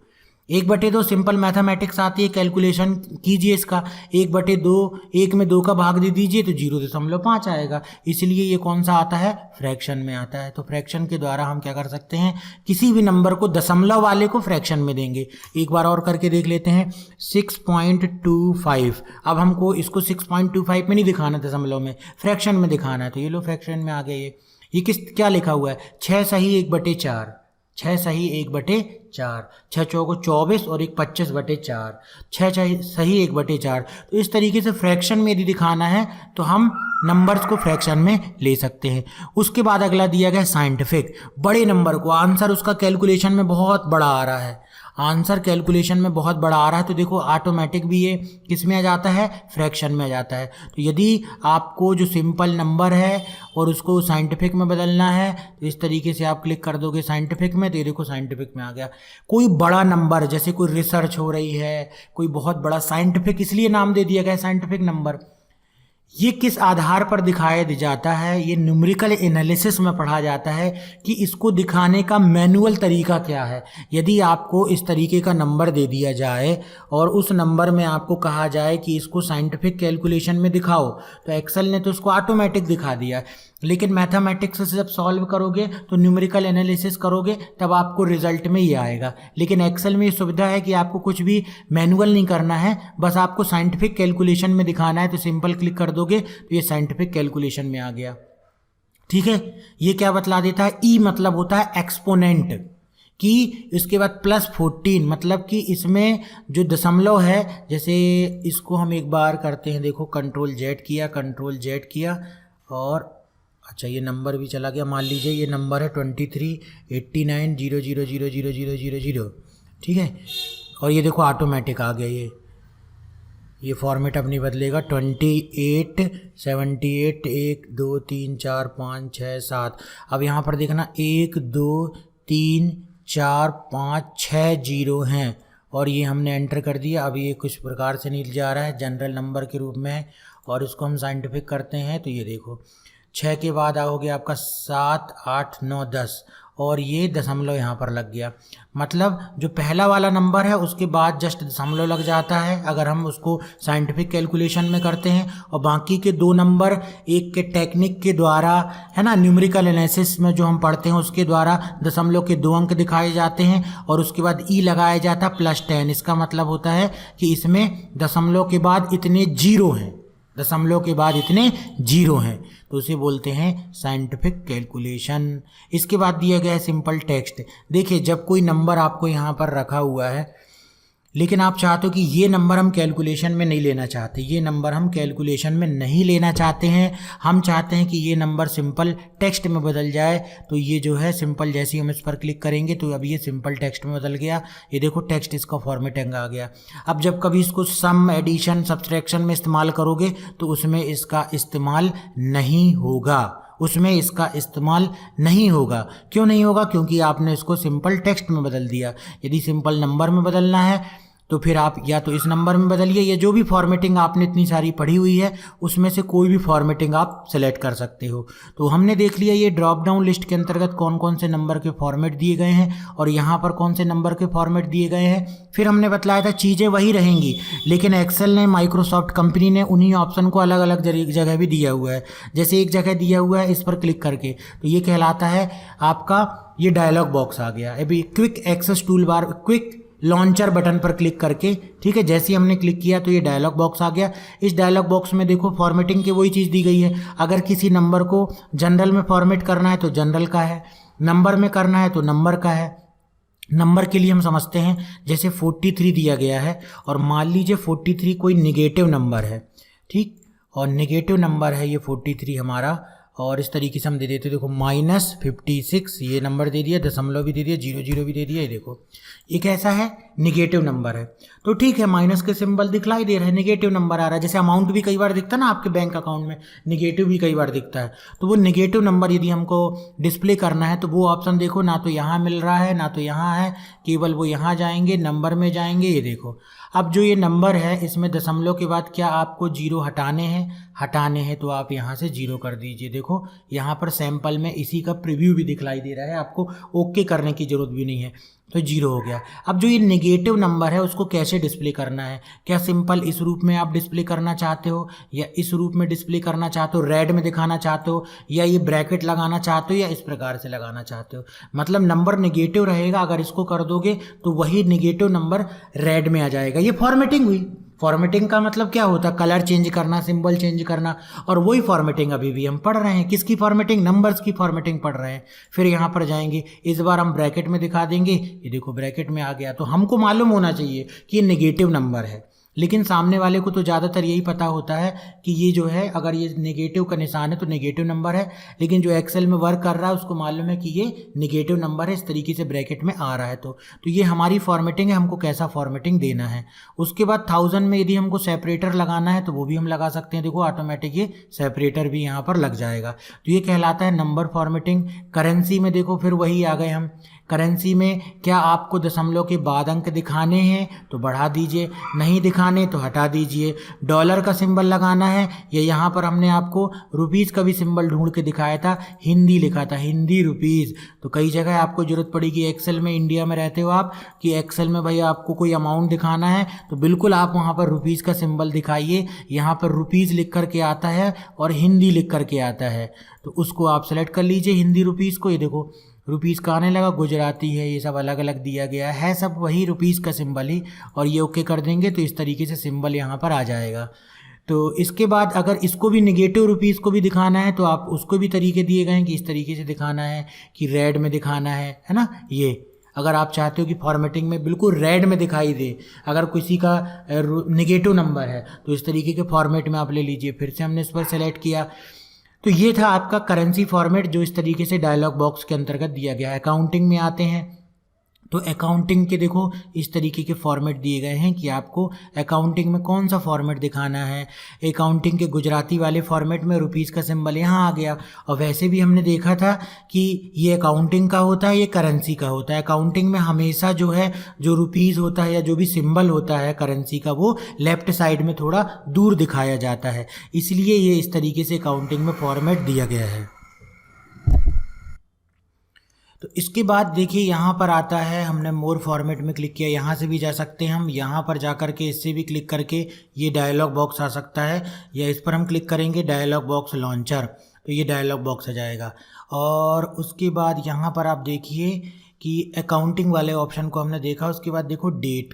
1/2 सिंपल मैथमेटिक्स आती है, कैलकुलेशन कीजिए इसका। 1/2, 1 में 2 का भाग दे दीजिए तो 0.5 आएगा, इसलिए ये कौन सा आता है, फ्रैक्शन में आता है। तो फ्रैक्शन के द्वारा हम क्या कर सकते हैं, किसी भी नंबर को दशमलव वाले को फ्रैक्शन में देंगे। एक बार और करके देख लेते हैं, 6.25। अब हमको इसको 6.25 में नहीं दिखाना दशमलव में, फ्रैक्शन में दिखाना है, तो ये लो फ्रैक्शन में आ गए। ये क्या लिखा हुआ है, 6 सही 1/4, 6 सही 1/4, 6 चौको 24 और 1 25/4, 6 सही 1/4। तो इस तरीके से फ्रैक्शन में यदि दिखाना है तो हम नंबर्स को फ्रैक्शन में ले सकते हैं। उसके बाद अगला दिया गया साइंटिफिक, बड़े नंबर को, आंसर उसका कैलकुलेशन में बहुत बड़ा आ रहा है, आंसर कैलकुलेशन में बहुत बड़ा आ रहा है तो देखो ऑटोमेटिक भी ये किस में आ जाता है, फ्रैक्शन में आ जाता है। तो यदि आपको जो सिंपल नंबर है और उसको साइंटिफिक में बदलना है तो इस तरीके से आप क्लिक कर दोगे साइंटिफिक में, तो ये देखो साइंटिफिक में आ गया। कोई बड़ा नंबर, जैसे कोई रिसर्च हो रही है, कोई बहुत बड़ा, साइंटिफिक इसलिए नाम दे दिया गया साइंटिफिक नंबर। ये किस आधार पर दिखाया जाता है, ये न्यूमेरिकल एनालिसिस में पढ़ा जाता है कि इसको दिखाने का मैनुअल तरीका क्या है। यदि आपको इस तरीके का नंबर दे दिया जाए और उस नंबर में आपको कहा जाए कि इसको साइंटिफिक कैलकुलेशन में दिखाओ, तो एक्सेल ने तो उसको ऑटोमेटिक दिखा दिया। लेकिन मैथमेटिक्स से जब सॉल्व करोगे तो न्यूमेरिकल एनालिसिस करोगे तब आपको रिजल्ट में ये आएगा। लेकिन एक्सेल में ये सुविधा है कि आपको कुछ भी मैनुअल नहीं करना है, बस आपको साइंटिफिक कैलकुलेशन में दिखाना है, तो सिंपल क्लिक कर दोगे तो ये साइंटिफिक कैलकुलेशन में आ गया। ठीक है, ये क्या बतला देता है, ई मतलब होता है एक्सपोनेंट कि इसके बाद +14 मतलब कि इसमें जो दशमलव है, जैसे इसको हम एक बार करते हैं, देखो कंट्रोल जेड किया और अच्छा ये नंबर भी चला गया। मान लीजिए ये नंबर है 238900000000, ठीक है, और ये देखो ऑटोमेटिक आ गया, ये फॉर्मेट अब नहीं बदलेगा। 28 78 1 2 3 4 5 6 7। अब यहाँ पर देखना 1 2 3 4 5 6 जीरो हैं और ये हमने एंटर कर दिया। अब ये कुछ प्रकार से नीचे जा रहा है, जनरल नंबर के रूप में है, और इसको हम साइंटिफिक करते हैं तो ये देखो 6 के बाद आओगे आपका 7 8 9 10 और ये दशमलव यहाँ पर लग गया। मतलब जो पहला वाला नंबर है उसके बाद जस्ट दशमलव लग जाता है अगर हम उसको साइंटिफिक कैलकुलेशन में करते हैं, और बाकी के दो नंबर एक के टेक्निक के द्वारा है ना, न्यूमेरिकल एनालिसिस में जो हम पढ़ते हैं उसके द्वारा दशमलव के 2 अंक दिखाए जाते हैं और उसके बाद ई लगाया जाता है +10। इसका मतलब होता है कि इसमें दशमलव के बाद इतने जीरो हैं, दशमलव के बाद इतने जीरो हैं, तो उसे बोलते हैं साइंटिफिक कैलकुलेशन। इसके बाद दिया गया है सिंपल टेक्स्ट। देखिए जब कोई नंबर आपको यहाँ पर रखा हुआ है लेकिन आप चाहते हो कि ये नंबर हम कैलकुलेशन में नहीं लेना चाहते, ये नंबर हम कैलकुलेशन में नहीं लेना चाहते हैं, हम चाहते हैं कि ये नंबर सिंपल टेक्स्ट में बदल जाए, तो ये जो है सिंपल जैसे ही हम इस पर क्लिक करेंगे तो अब ये सिंपल टेक्स्ट में बदल गया। ये देखो टेक्स्ट इसका फॉर्मेटिंग आ गया। अब जब कभी इसको सम एडिशन सब्सट्रैक्शन में इस्तेमाल करोगे तो उसमें इसका इस्तेमाल नहीं होगा, उसमें इसका इस्तेमाल नहीं होगा। क्यों नहीं होगा? क्योंकि आपने इसको सिंपल टेक्स्ट में बदल दिया। यदि सिंपल नंबर में बदलना है तो फिर आप या तो इस नंबर में बदलिए, या जो भी फॉर्मेटिंग आपने इतनी सारी पढ़ी हुई है उसमें से कोई भी फॉर्मेटिंग आप सेलेक्ट कर सकते हो। तो हमने देख लिया ये ड्रॉप डाउन लिस्ट के अंतर्गत कौन कौन से नंबर के फॉर्मेट दिए गए हैं और यहाँ पर कौन से नंबर के फॉर्मेट दिए गए हैं। फिर हमने बतलाया था चीज़ें वही रहेंगी, लेकिन एक्सेल ने, माइक्रोसॉफ्ट कंपनी ने उन्हीं ऑप्शन को अलग अलग जगह भी दिया हुआ है। जैसे एक जगह दिया हुआ है इस पर क्लिक करके, तो ये कहलाता है आपका, ये डायलॉग बॉक्स आ गया। अभी quick access toolbar, quick launcher button पर क्लिक करके, ठीक है, जैसे ही हमने क्लिक किया तो ये डायलॉग बॉक्स आ गया। इस डायलॉग बॉक्स में देखो फॉर्मेटिंग की वही चीज़ दी गई है। अगर किसी नंबर को जनरल में फॉर्मेट करना है तो जनरल का है, नंबर में करना है तो नंबर का है। नंबर के लिए हम समझते हैं जैसे 43 दिया गया है और मान लीजिए 43 कोई निगेटिव नंबर है, ठीक, और निगेटिव नंबर है ये 43 हमारा, और इस तरीके से हम दे देते, देखो -56 ये नंबर दे दिया, दशमलव भी दे दिया, 00 भी दे दिया। ये देखो ये कैसा है, निगेटिव नंबर है, तो ठीक है, माइनस के सिंबल दिखलाई दे रहे हैं, निगेटिव नंबर आ रहा है। जैसे अमाउंट भी कई बार दिखता है ना आपके बैंक अकाउंट में, निगेटिव भी कई बार दिखता है, तो वो निगेटिव नंबर यदि हमको डिस्प्ले करना है तो वो ऑप्शन देखो, ना तो यहाँ मिल रहा है ना तो यहाँ है, केवल वो यहाँ जाएंगे, नंबर में जाएंगे। ये देखो अब जो ये नंबर है इसमें दशमलव के बाद क्या आपको जीरो हटाने हैं तो आप यहाँ से जीरो कर दीजिए। देखो यहाँ पर सैंपल में इसी का प्रीव्यू भी दिखलाई दे रहा है, आपको ओके करने की ज़रूरत भी नहीं है, तो जीरो हो गया। अब जो ये नेगेटिव नंबर है उसको कैसे डिस्प्ले करना है, क्या सिंपल इस रूप में आप डिस्प्ले करना चाहते हो या इस रूप में डिस्प्ले करना चाहते हो, रेड में दिखाना चाहते हो, या ये ब्रैकेट लगाना चाहते हो, या इस प्रकार से लगाना चाहते हो। मतलब नंबर नेगेटिव रहेगा, अगर इसको कर दोगे तो वही नेगेटिव नंबर रेड में आ जाएगा। ये फॉर्मेटिंग हुई। फॉर्मेटिंग का मतलब क्या होता है, कलर चेंज करना, सिंबल चेंज करना, और वही फॉर्मेटिंग अभी भी हम पढ़ रहे हैं। किसकी फॉर्मेटिंग? नंबर्स की फॉर्मेटिंग पढ़ रहे हैं। फिर यहाँ पर जाएंगे, इस बार हम ब्रैकेट में दिखा देंगे, ये देखो ब्रैकेट में आ गया। तो हमको मालूम होना चाहिए कि ये नेगेटिव नंबर है, लेकिन सामने वाले को तो ज़्यादातर यही पता होता है कि ये जो है अगर ये नेगेटिव का निशान है तो नेगेटिव नंबर है, लेकिन जो एक्सेल में वर्क कर रहा है उसको मालूम है कि ये नेगेटिव नंबर है, इस तरीके से ब्रैकेट में आ रहा है। तो ये हमारी फॉर्मेटिंग है, हमको कैसा फॉर्मेटिंग देना है। उसके बाद 1000 में यदि हमको सेपरेटर लगाना है तो वो भी हम लगा सकते हैं। देखो ऑटोमेटिक ये सेपरेटर भी यहाँ पर लग जाएगा। तो ये कहलाता है नंबर फॉर्मेटिंग। करेंसी में देखो फिर वही आ गए हम, करेंसी में क्या आपको दशमलव के बाद अंक दिखाने हैं तो बढ़ा दीजिए, नहीं दिखाने तो हटा दीजिए। डॉलर का सिंबल लगाना है, या यहाँ पर हमने आपको रुपीज़ का भी सिंबल ढूंढ के दिखाया था, हिंदी लिखा था, हिंदी रुपीज़। तो कई जगह आपको ज़रूरत पड़ेगी एक्सेल में, इंडिया में रहते हो आप, कि एक्सेल में भाई आपको कोई अमाउंट दिखाना है तो बिल्कुल आप वहाँ पर रुपीज़ का सिंबल दिखाइए। यहाँ पर रुपीज़ लिख करके आता है और हिंदी लिख करके आता है, तो उसको आप सेलेक्ट कर लीजिए, हिंदी रुपीज़ को। ये देखो रुपीज़ का आने लगा, गुजराती है, ये सब अलग अलग दिया गया है, सब वही रुपीज़ का सिंबल ही। और ये ओके कर देंगे तो इस तरीके से सिंबल यहाँ पर आ जाएगा। तो इसके बाद अगर इसको भी निगेटिव रुपीज़ को भी दिखाना है तो आप उसको भी तरीके दिए गए हैं कि इस तरीके से दिखाना है, कि रेड में दिखाना है ना। ये अगर आप चाहते हो कि फॉर्मेटिंग में बिल्कुल रेड में दिखाई दे, अगर किसी का निगेटिव नंबर है तो इस तरीके के फॉर्मेट में आप ले लीजिए। फिर से हमने इस पर सेलेक्ट किया, तो ये था आपका करेंसी फॉर्मेट जो इस तरीके से डायलॉग बॉक्स के अंतर्गत दिया गया है। अकाउंटिंग में आते हैं तो अकाउंटिंग के देखो इस तरीके के फॉर्मेट दिए गए हैं कि आपको अकाउंटिंग में कौन सा फॉर्मेट दिखाना है। अकाउंटिंग के गुजराती वाले फॉर्मेट में रुपीज़ का सिंबल यहाँ आ गया। और वैसे भी हमने देखा था कि ये अकाउंटिंग का होता है, ये करेंसी का होता है। अकाउंटिंग में हमेशा जो है जो रुपीज़ होता है या जो भी सिंबल होता है करेंसी का, वो लेफ्ट साइड में थोड़ा दूर दिखाया जाता है, इसलिए ये इस तरीके से अकाउंटिंग में फॉर्मेट दिया गया है। तो इसके बाद देखिए यहाँ पर आता है, हमने मोर फॉर्मेट में क्लिक किया, यहाँ से भी जा सकते हैं हम, यहाँ पर जा कर के इससे भी क्लिक करके ये डायलॉग बॉक्स आ सकता है, या इस पर हम क्लिक करेंगे डायलॉग बॉक्स लॉन्चर, तो ये डायलॉग बॉक्स आ जाएगा। और उसके बाद यहाँ पर आप देखिए कि अकाउंटिंग वाले ऑप्शन को हमने देखा। उसके बाद देखो डेट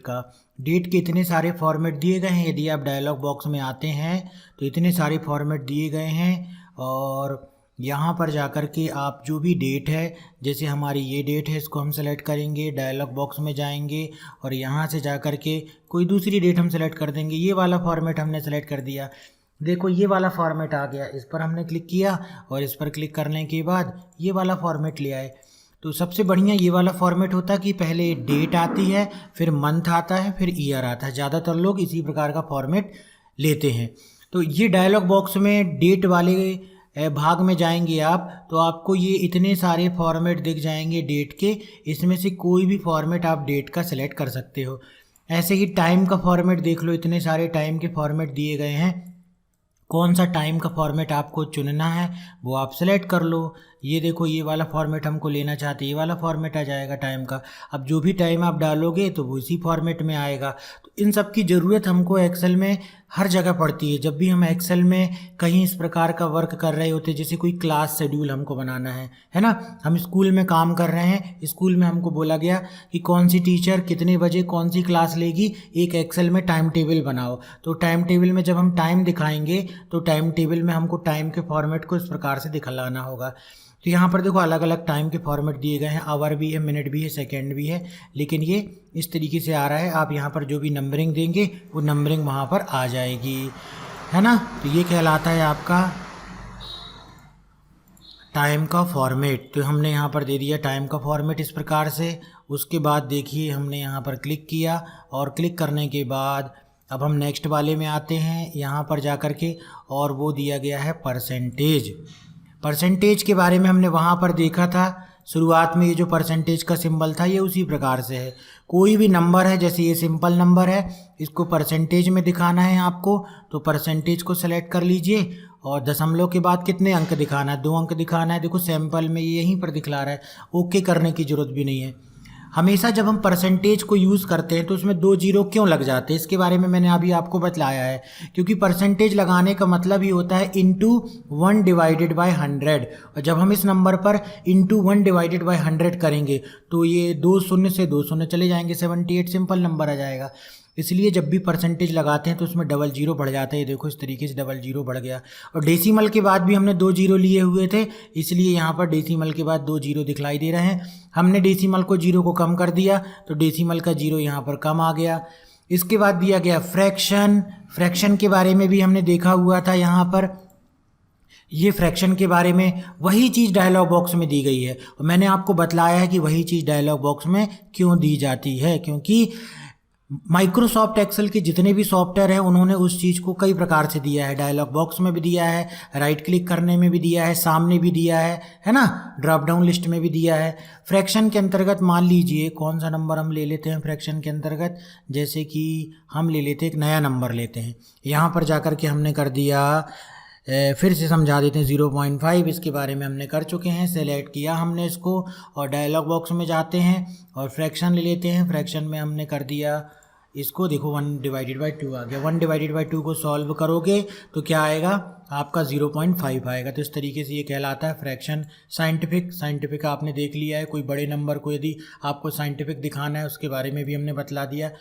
के इतने सारे फॉर्मेट दिए गए हैं। यदि आप डायलॉग बॉक्स में आते हैं तो इतने सारे फॉर्मेट दिए गए हैं, और यहाँ पर जाकर के आप जो भी डेट है, जैसे हमारी ये डेट है, इसको हम सेलेक्ट करेंगे, डायलॉग बॉक्स में जाएंगे और यहाँ से जाकर के कोई दूसरी डेट हम सेलेक्ट कर देंगे। ये वाला फॉर्मेट हमने सेलेक्ट कर दिया, देखो ये वाला फॉर्मेट आ गया, इस पर हमने क्लिक किया और इस पर क्लिक करने के बाद ये वाला फॉर्मेट ले आए। तो सबसे बढ़िया ये वाला फॉर्मेट होता है कि पहले डेट आती है, फिर मंथ आता है, फिर ईयर आता है। ज़्यादातर लोग इसी प्रकार का फॉर्मेट लेते हैं। तो ये डायलॉग बॉक्स में डेट वाले भाग में जाएंगे आप तो आपको ये इतने सारे फॉर्मेट दिख जाएंगे डेट के, इसमें से कोई भी फॉर्मेट आप डेट का सिलेक्ट कर सकते हो। ऐसे ही टाइम का फॉर्मेट देख लो, इतने सारे टाइम के फॉर्मेट दिए गए हैं, कौन सा टाइम का फॉर्मेट आपको चुनना है वो आप सेलेक्ट कर लो। ये देखो ये वाला फॉर्मेट हमको लेना चाहते, ये वाला फॉर्मेट आ जाएगा टाइम का। अब जो भी टाइम आप डालोगे तो वो इसी फॉर्मेट में आएगा। तो इन सब की ज़रूरत हमको एक्सेल में हर जगह पड़ती है। जब भी हम एक्सेल में कहीं इस प्रकार का वर्क कर रहे होते, जैसे कोई क्लास शेड्यूल हमको बनाना है ना, हम स्कूल में काम कर रहे हैं, स्कूल में हमको बोला गया कि कौन सी टीचर कितने बजे कौन सी क्लास लेगी, एक एक्सेल में टाइम टेबल बनाओ। तो टाइम टेबल में जब हम टाइम दिखाएंगे तो टाइम टेबल में हमको टाइम के फॉर्मेट को इस प्रकार से दिखलाना होगा। तो यहाँ पर देखो अलग अलग टाइम के फॉर्मेट दिए गए हैं, आवर भी है, मिनट भी है, सेकंड भी है, लेकिन ये इस तरीके से आ रहा है। आप यहाँ पर जो भी नंबरिंग देंगे वो नंबरिंग वहाँ पर आ जाएगी, है ना। तो ये कहलाता है आपका टाइम का फॉर्मेट। तो हमने यहाँ पर दे दिया टाइम का फॉर्मेट इस प्रकार से। उसके बाद देखिए हमने यहाँ पर क्लिक किया और क्लिक करने के बाद अब हम नेक्स्ट वाले में आते हैं, यहाँ पर जा कर के, और वो दिया गया है परसेंटेज के बारे में हमने वहाँ पर देखा था शुरुआत में। ये जो परसेंटेज का सिंबल था ये उसी प्रकार से है। कोई भी नंबर है, जैसे ये सिंपल नंबर है, इसको परसेंटेज में दिखाना है आपको, तो परसेंटेज को सेलेक्ट कर लीजिए। और दशमलव के बाद कितने अंक दिखाना है, 2 अंक दिखाना है। देखो सैंपल में यहीं पर दिखला रहा है, ओके करने की ज़रूरत भी नहीं है। हमेशा जब हम परसेंटेज को यूज़ करते हैं तो उसमें 2 जीरो क्यों लग जाते हैं, इसके बारे में मैंने अभी आपको बतलाया है। क्योंकि परसेंटेज लगाने का मतलब ही होता है इंटू 1 डिवाइडेड बाय 100, और जब हम इस नंबर पर इंटू 1 डिवाइडेड बाय 100 करेंगे तो ये 2 शून्य से 2 शून्य चले जाएंगे, 78 सिंपल नंबर आ जाएगा। इसलिए जब भी परसेंटेज लगाते हैं तो उसमें डबल जीरो बढ़ जाता है। देखो इस तरीके से डबल जीरो बढ़ गया। और डेसिमल के बाद भी हमने 2 जीरो लिए हुए थे, इसलिए यहाँ पर डेसिमल के बाद 2 जीरो दिखलाई दे रहे हैं। हमने डेसिमल को जीरो को कम कर दिया तो डेसिमल का जीरो यहाँ पर कम आ गया। इसके बाद दिया गया फ्रैक्शन के बारे में भी हमने देखा हुआ था। यहाँ पर ये फ्रैक्शन के बारे में वही चीज़ डायलॉग बॉक्स में दी गई है, और मैंने आपको बतलाया है कि वही चीज़ डायलॉग बॉक्स में क्यों दी जाती है, क्योंकि माइक्रोसॉफ्ट एक्सेल के जितने भी सॉफ्टवेयर हैं उन्होंने उस चीज़ को कई प्रकार से दिया है, डायलॉग बॉक्स में भी दिया है, राइट क्लिक करने में भी दिया है, सामने भी दिया है ना, ड्रॉप डाउन लिस्ट में भी दिया है। फ्रैक्शन के अंतर्गत मान लीजिए कौन सा नंबर हम ले लेते हैं फ्रैक्शन के अंतर्गत, जैसे कि हम ले लेते हैं एक नया नंबर लेते हैं, यहाँ पर जाकर के हमने कर दिया, फिर से समझा देते हैं 0.5, इसके बारे में हमने कर चुके हैं, सेलेक्ट किया हमने इसको और डायलॉग बॉक्स में जाते हैं और फ्रैक्शन ले लेते हैं। फ्रैक्शन में हमने कर दिया इसको, देखो 1/2 आ गया। 1/2 को सॉल्व करोगे तो क्या आएगा आपका 0.5 आएगा। तो इस तरीके से ये कहलाता है फ्रैक्शन। साइंटिफिक आपने देख लिया है, कोई बड़े नंबर को यदि आपको साइंटिफिक दिखाना है उसके बारे में भी हमने बतला दिया।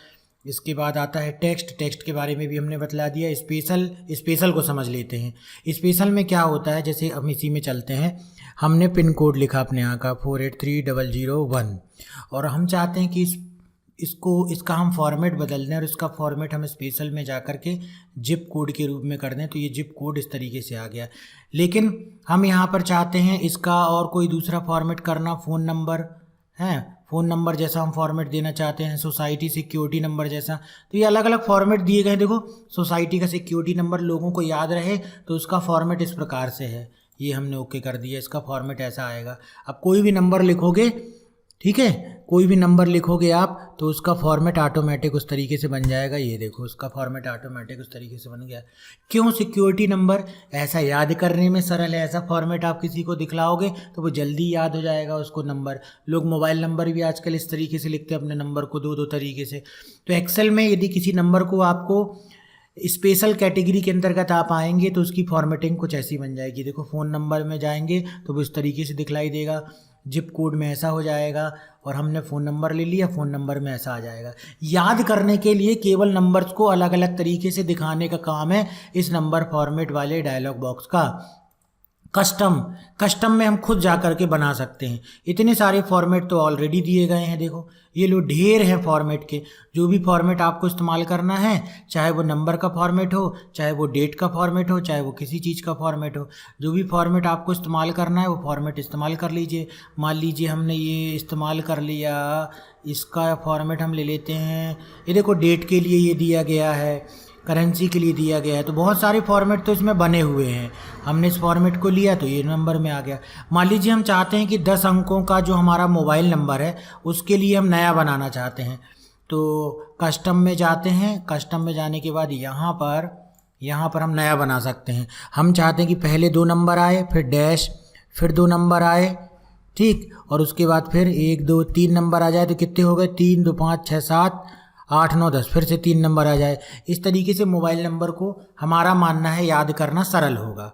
इसके बाद आता है टेक्स्ट के बारे में भी हमने बतला दिया। स्पेशल को समझ लेते हैं। स्पेशल में क्या होता है, जैसे हम इसी में चलते हैं, हमने पिन कोड लिखा अपने यहाँ का 483001 और हम चाहते हैं कि इसका हम फॉर्मेट बदल दें और इसका फॉर्मेट हम स्पेशल में जाकर के जिप कोड के रूप में कर दें। तो ये जिप कोड इस तरीके से आ गया। लेकिन हम यहाँ पर चाहते हैं इसका और कोई दूसरा फॉर्मेट करना, फ़ोन नंबर जैसा हम फॉर्मेट देना चाहते हैं, सोसाइटी सिक्योरिटी नंबर जैसा। तो ये अलग अलग फॉर्मेट दिए गए। देखो सोसाइटी का सिक्योरिटी नंबर लोगों को याद रहे तो उसका फॉर्मेट इस प्रकार से है, ये हमने ओके कर दिया, इसका फॉर्मेट ऐसा आएगा। अब कोई भी नंबर लिखोगे, ठीक है, कोई भी नंबर लिखोगे आप तो उसका फॉर्मेट ऑटोमेटिक उस तरीके से बन जाएगा। ये देखो उसका फॉर्मेट ऑटोमेटिक उस तरीके से बन गया। क्यों? सिक्योरिटी नंबर ऐसा याद करने में सरल है। ऐसा फॉर्मेट आप किसी को दिखलाओगे तो वो जल्दी याद हो जाएगा उसको नंबर। लोग मोबाइल नंबर भी आजकल इस तरीके से लिखते हैं अपने नंबर को, दो तरीके से। तो एक्सेल में यदि किसी नंबर को आपको स्पेशल कैटेगरी के अंतर्गत आप आएंगे तो उसकी फॉर्मेटिंग कुछ ऐसी बन जाएगी। देखो फ़ोन नंबर में जाएंगे तो वो इस तरीके से दिखलाई देगा, जिप कोड में ऐसा हो जाएगा और हमने फ़ोन नंबर ले लिया, फ़ोन नंबर में ऐसा आ जाएगा। याद करने के लिए केवल नंबर्स को अलग अलग तरीके से दिखाने का काम है इस नंबर फॉर्मेट वाले डायलॉग बॉक्स का। कस्टम में हम खुद जा कर के बना सकते हैं। इतने सारे फॉर्मेट तो ऑलरेडी दिए गए हैं। देखो ये लो ढेर हैं फॉर्मेट के। जो भी फॉर्मेट आपको इस्तेमाल करना है, चाहे वो नंबर का फॉर्मेट हो, चाहे वो डेट का फॉर्मेट हो, चाहे वो किसी चीज़ का फॉर्मेट हो, जो भी फॉर्मेट आपको इस्तेमाल करना है वो फॉर्मेट इस्तेमाल कर लीजिए। मान लीजिए हमने ये इस्तेमाल कर लिया, इसका फॉर्मेट हम ले लेते हैं। ये देखो डेट के लिए ये दिया गया है, करेंसी के लिए दिया गया है। तो बहुत सारे फॉर्मेट तो इसमें बने हुए हैं। हमने इस फॉर्मेट को लिया तो ये नंबर में आ गया। मान लीजिए हम चाहते हैं कि 10 अंकों का जो हमारा मोबाइल नंबर है उसके लिए हम नया बनाना चाहते हैं। तो कस्टम में जाते हैं। कस्टम में जाने के बाद यहाँ पर हम नया बना सकते हैं। हम चाहते हैं कि पहले 2 नंबर आए, फिर डैश, फिर 2 नंबर आए, ठीक, और उसके बाद फिर 1 2 3 नंबर आ जाए। तो कितने हो गए? 3 2 5 6 7 8 9 10, फिर से 3 नंबर आ जाए। इस तरीके से मोबाइल नंबर को हमारा मानना है याद करना सरल होगा।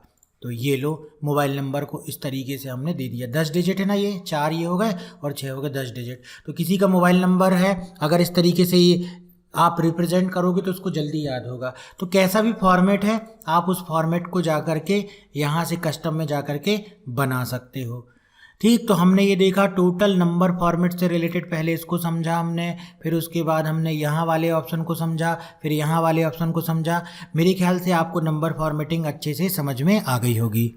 तो ये लो मोबाइल नंबर को इस तरीके से हमने दे दिया। 10 डिजिट है ना, ये 4 ये हो गए और 6 हो गए 10 डिजिट। तो किसी का मोबाइल नंबर है, अगर इस तरीके से ये आप रिप्रेजेंट करोगे तो उसको जल्दी याद होगा। तो कैसा भी फॉर्मेट है आप उस फॉर्मेट को जा कर के यहाँ से कस्टम में जा कर के बना सकते हो। ठीक, तो हमने ये देखा टोटल नंबर फॉर्मेट से रिलेटेड। पहले इसको समझा हमने, फिर उसके बाद हमने यहाँ वाले ऑप्शन को समझा, फिर यहाँ वाले ऑप्शन को समझा। मेरे ख्याल से आपको नंबर फॉर्मेटिंग अच्छे से समझ में आ गई होगी।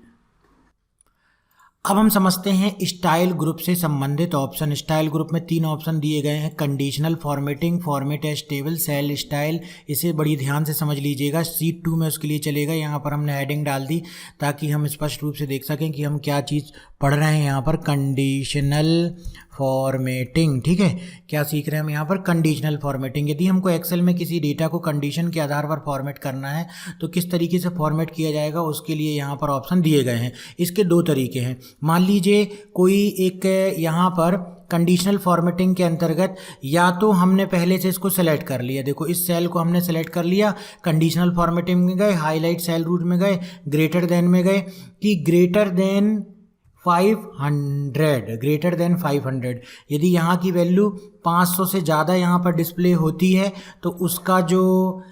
अब हम समझते हैं स्टाइल ग्रुप से संबंधित ऑप्शन। स्टाइल ग्रुप में 3 ऑप्शन दिए गए हैं, conditional formatting, format as table, cell style. इसे बड़ी ध्यान से समझ लीजिएगा। शीट 2 में उसके लिए चलेगा। यहाँ पर हमने हेडिंग डाल दी ताकि हम स्पष्ट रूप से देख सकें कि हम क्या चीज़ पढ़ रहे हैं। यहाँ पर कंडीशनल फॉर्मेटिंग, ठीक है, क्या सीख रहे हैं हम यहाँ पर? Conditional formatting. यदि हमको एक्सेल में किसी डेटा को कंडीशन के आधार पर फॉर्मेट करना है तो किस तरीके से फॉर्मेट किया जाएगा उसके लिए यहाँ पर ऑप्शन दिए गए हैं। इसके 2 तरीके हैं। मान लीजिए कोई एक यहाँ पर कंडीशनल फॉर्मेटिंग के अंतर्गत या तो हमने पहले से इसको सेलेक्ट कर लिया, देखो इस सेल को हमने सेलेक्ट कर लिया, कंडीशनल फॉर्मेटिंग में गए, हाईलाइट सेल रूल में गए, ग्रेटर देन में गए कि ग्रेटर देन 500, यदि यहाँ की वैल्यू 500 से ज़्यादा यहाँ पर डिस्प्ले होती है तो उसका जो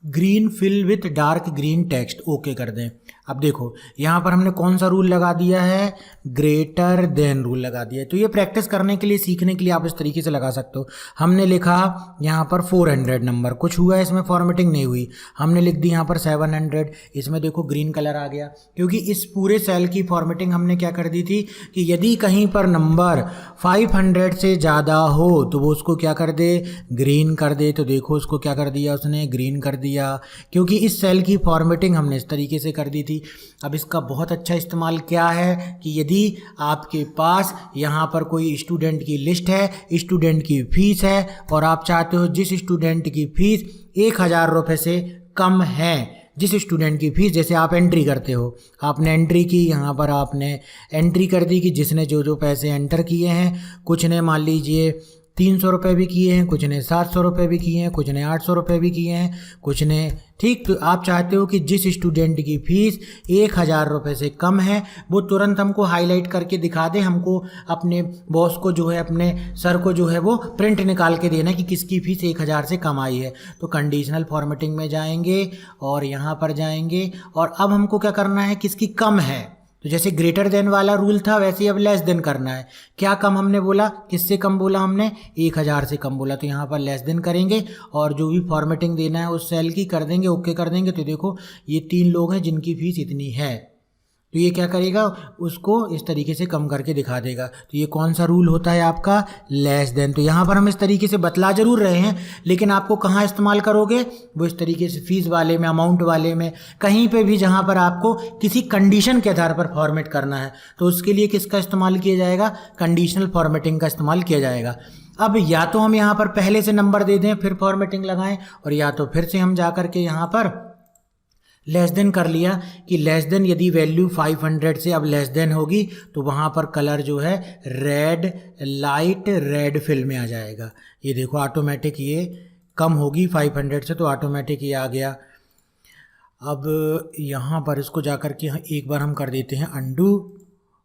green fill with dark green text okay कर दें। अब देखो यहाँ पर हमने कौन सा रूल लगा दिया है, ग्रेटर देन रूल लगा दिया है। तो ये प्रैक्टिस करने के लिए, सीखने के लिए आप इस तरीके से लगा सकते हो। हमने लिखा यहाँ पर 400 नंबर, कुछ हुआ है इसमें, फॉर्मेटिंग नहीं हुई। हमने लिख दी यहाँ पर 700, इसमें देखो ग्रीन कलर आ गया, क्योंकि इस पूरे सेल की फॉर्मेटिंग हमने क्या कर दी थी कि यदि कहीं पर नंबर 500 से ज़्यादा हो तो वो उसको क्या कर दे, ग्रीन कर दे। तो देखो उसको क्या कर दिया उसने, ग्रीन कर दिया, क्योंकि इस सेल की फॉर्मेटिंग हमने इस तरीके से कर दी थी। अब इसका बहुत अच्छा इस्तेमाल क्या है कि यदि आपके पास यहाँ पर कोई स्टूडेंट की लिस्ट है, स्टूडेंट की फीस है, और आप चाहते हो जिस स्टूडेंट की फीस 1000 रुपये से कम है, जिस स्टूडेंट की फीस, जैसे आप एंट्री करते हो, आपने एंट्री की, यहाँ पर आपने एंट्री कर दी कि जिसने जो जो पैसे एंटर किए हैं, कुछ ने मान लीजिए 300 रुपये भी किए हैं, कुछ ने 700 रुपये भी किए हैं, कुछ ने 800 रुपये भी किए हैं, कुछ ने, ठीक। तो आप चाहते हो कि जिस स्टूडेंट की फ़ीस 1000 रुपये से कम है वो तुरंत हमको हाईलाइट करके दिखा दे, हमको अपने बॉस को जो है, अपने सर को जो है वो प्रिंट निकाल के देना कि किसकी फ़ीस 1000 से कम आई है। तो कंडीशनल फॉर्मेटिंग में जाएंगे और यहाँ पर जाएंगे, और अब हमको क्या करना है, किसकी कम है। तो जैसे ग्रेटर देन वाला रूल था वैसे ही अब लेस देन करना है। क्या कम हमने बोला, किससे कम बोला हमने, 1000 से कम बोला। तो यहाँ पर लेस देन करेंगे और जो भी फॉर्मेटिंग देना है उस सेल की कर देंगे, ओके कर देंगे। तो देखो ये 3 लोग हैं जिनकी फीस इतनी है, तो ये क्या करेगा, उसको इस तरीके से कम करके दिखा देगा। तो ये कौन सा रूल होता है आपका, लेस देन। तो यहाँ पर हम इस तरीके से बतला जरूर रहे हैं, लेकिन आपको कहाँ इस्तेमाल करोगे, वो इस तरीके से फीस वाले में, अमाउंट वाले में, कहीं पे भी जहाँ पर आपको किसी कंडीशन के आधार पर फॉर्मेट करना है तो उसके लिए किसका इस्तेमाल किया जाएगा, कंडीशनल फॉर्मेटिंग का इस्तेमाल किया जाएगा। अब या तो हम यहाँ पर पहले से नंबर दे दें फिर फॉर्मेटिंग लगाएं, और या तो फिर से हम जा कर के यहाँ पर लेस देन कर लिया कि लेस देन, यदि वैल्यू 500 से अब लेस देन होगी तो वहाँ पर कलर जो है रेड, लाइट रेड फिल में आ जाएगा। ये देखो ऑटोमेटिक ये कम होगी 500 से, तो ऑटोमेटिक ये आ गया। अब यहाँ पर इसको जा कर के एक बार हम कर देते हैं अंडू,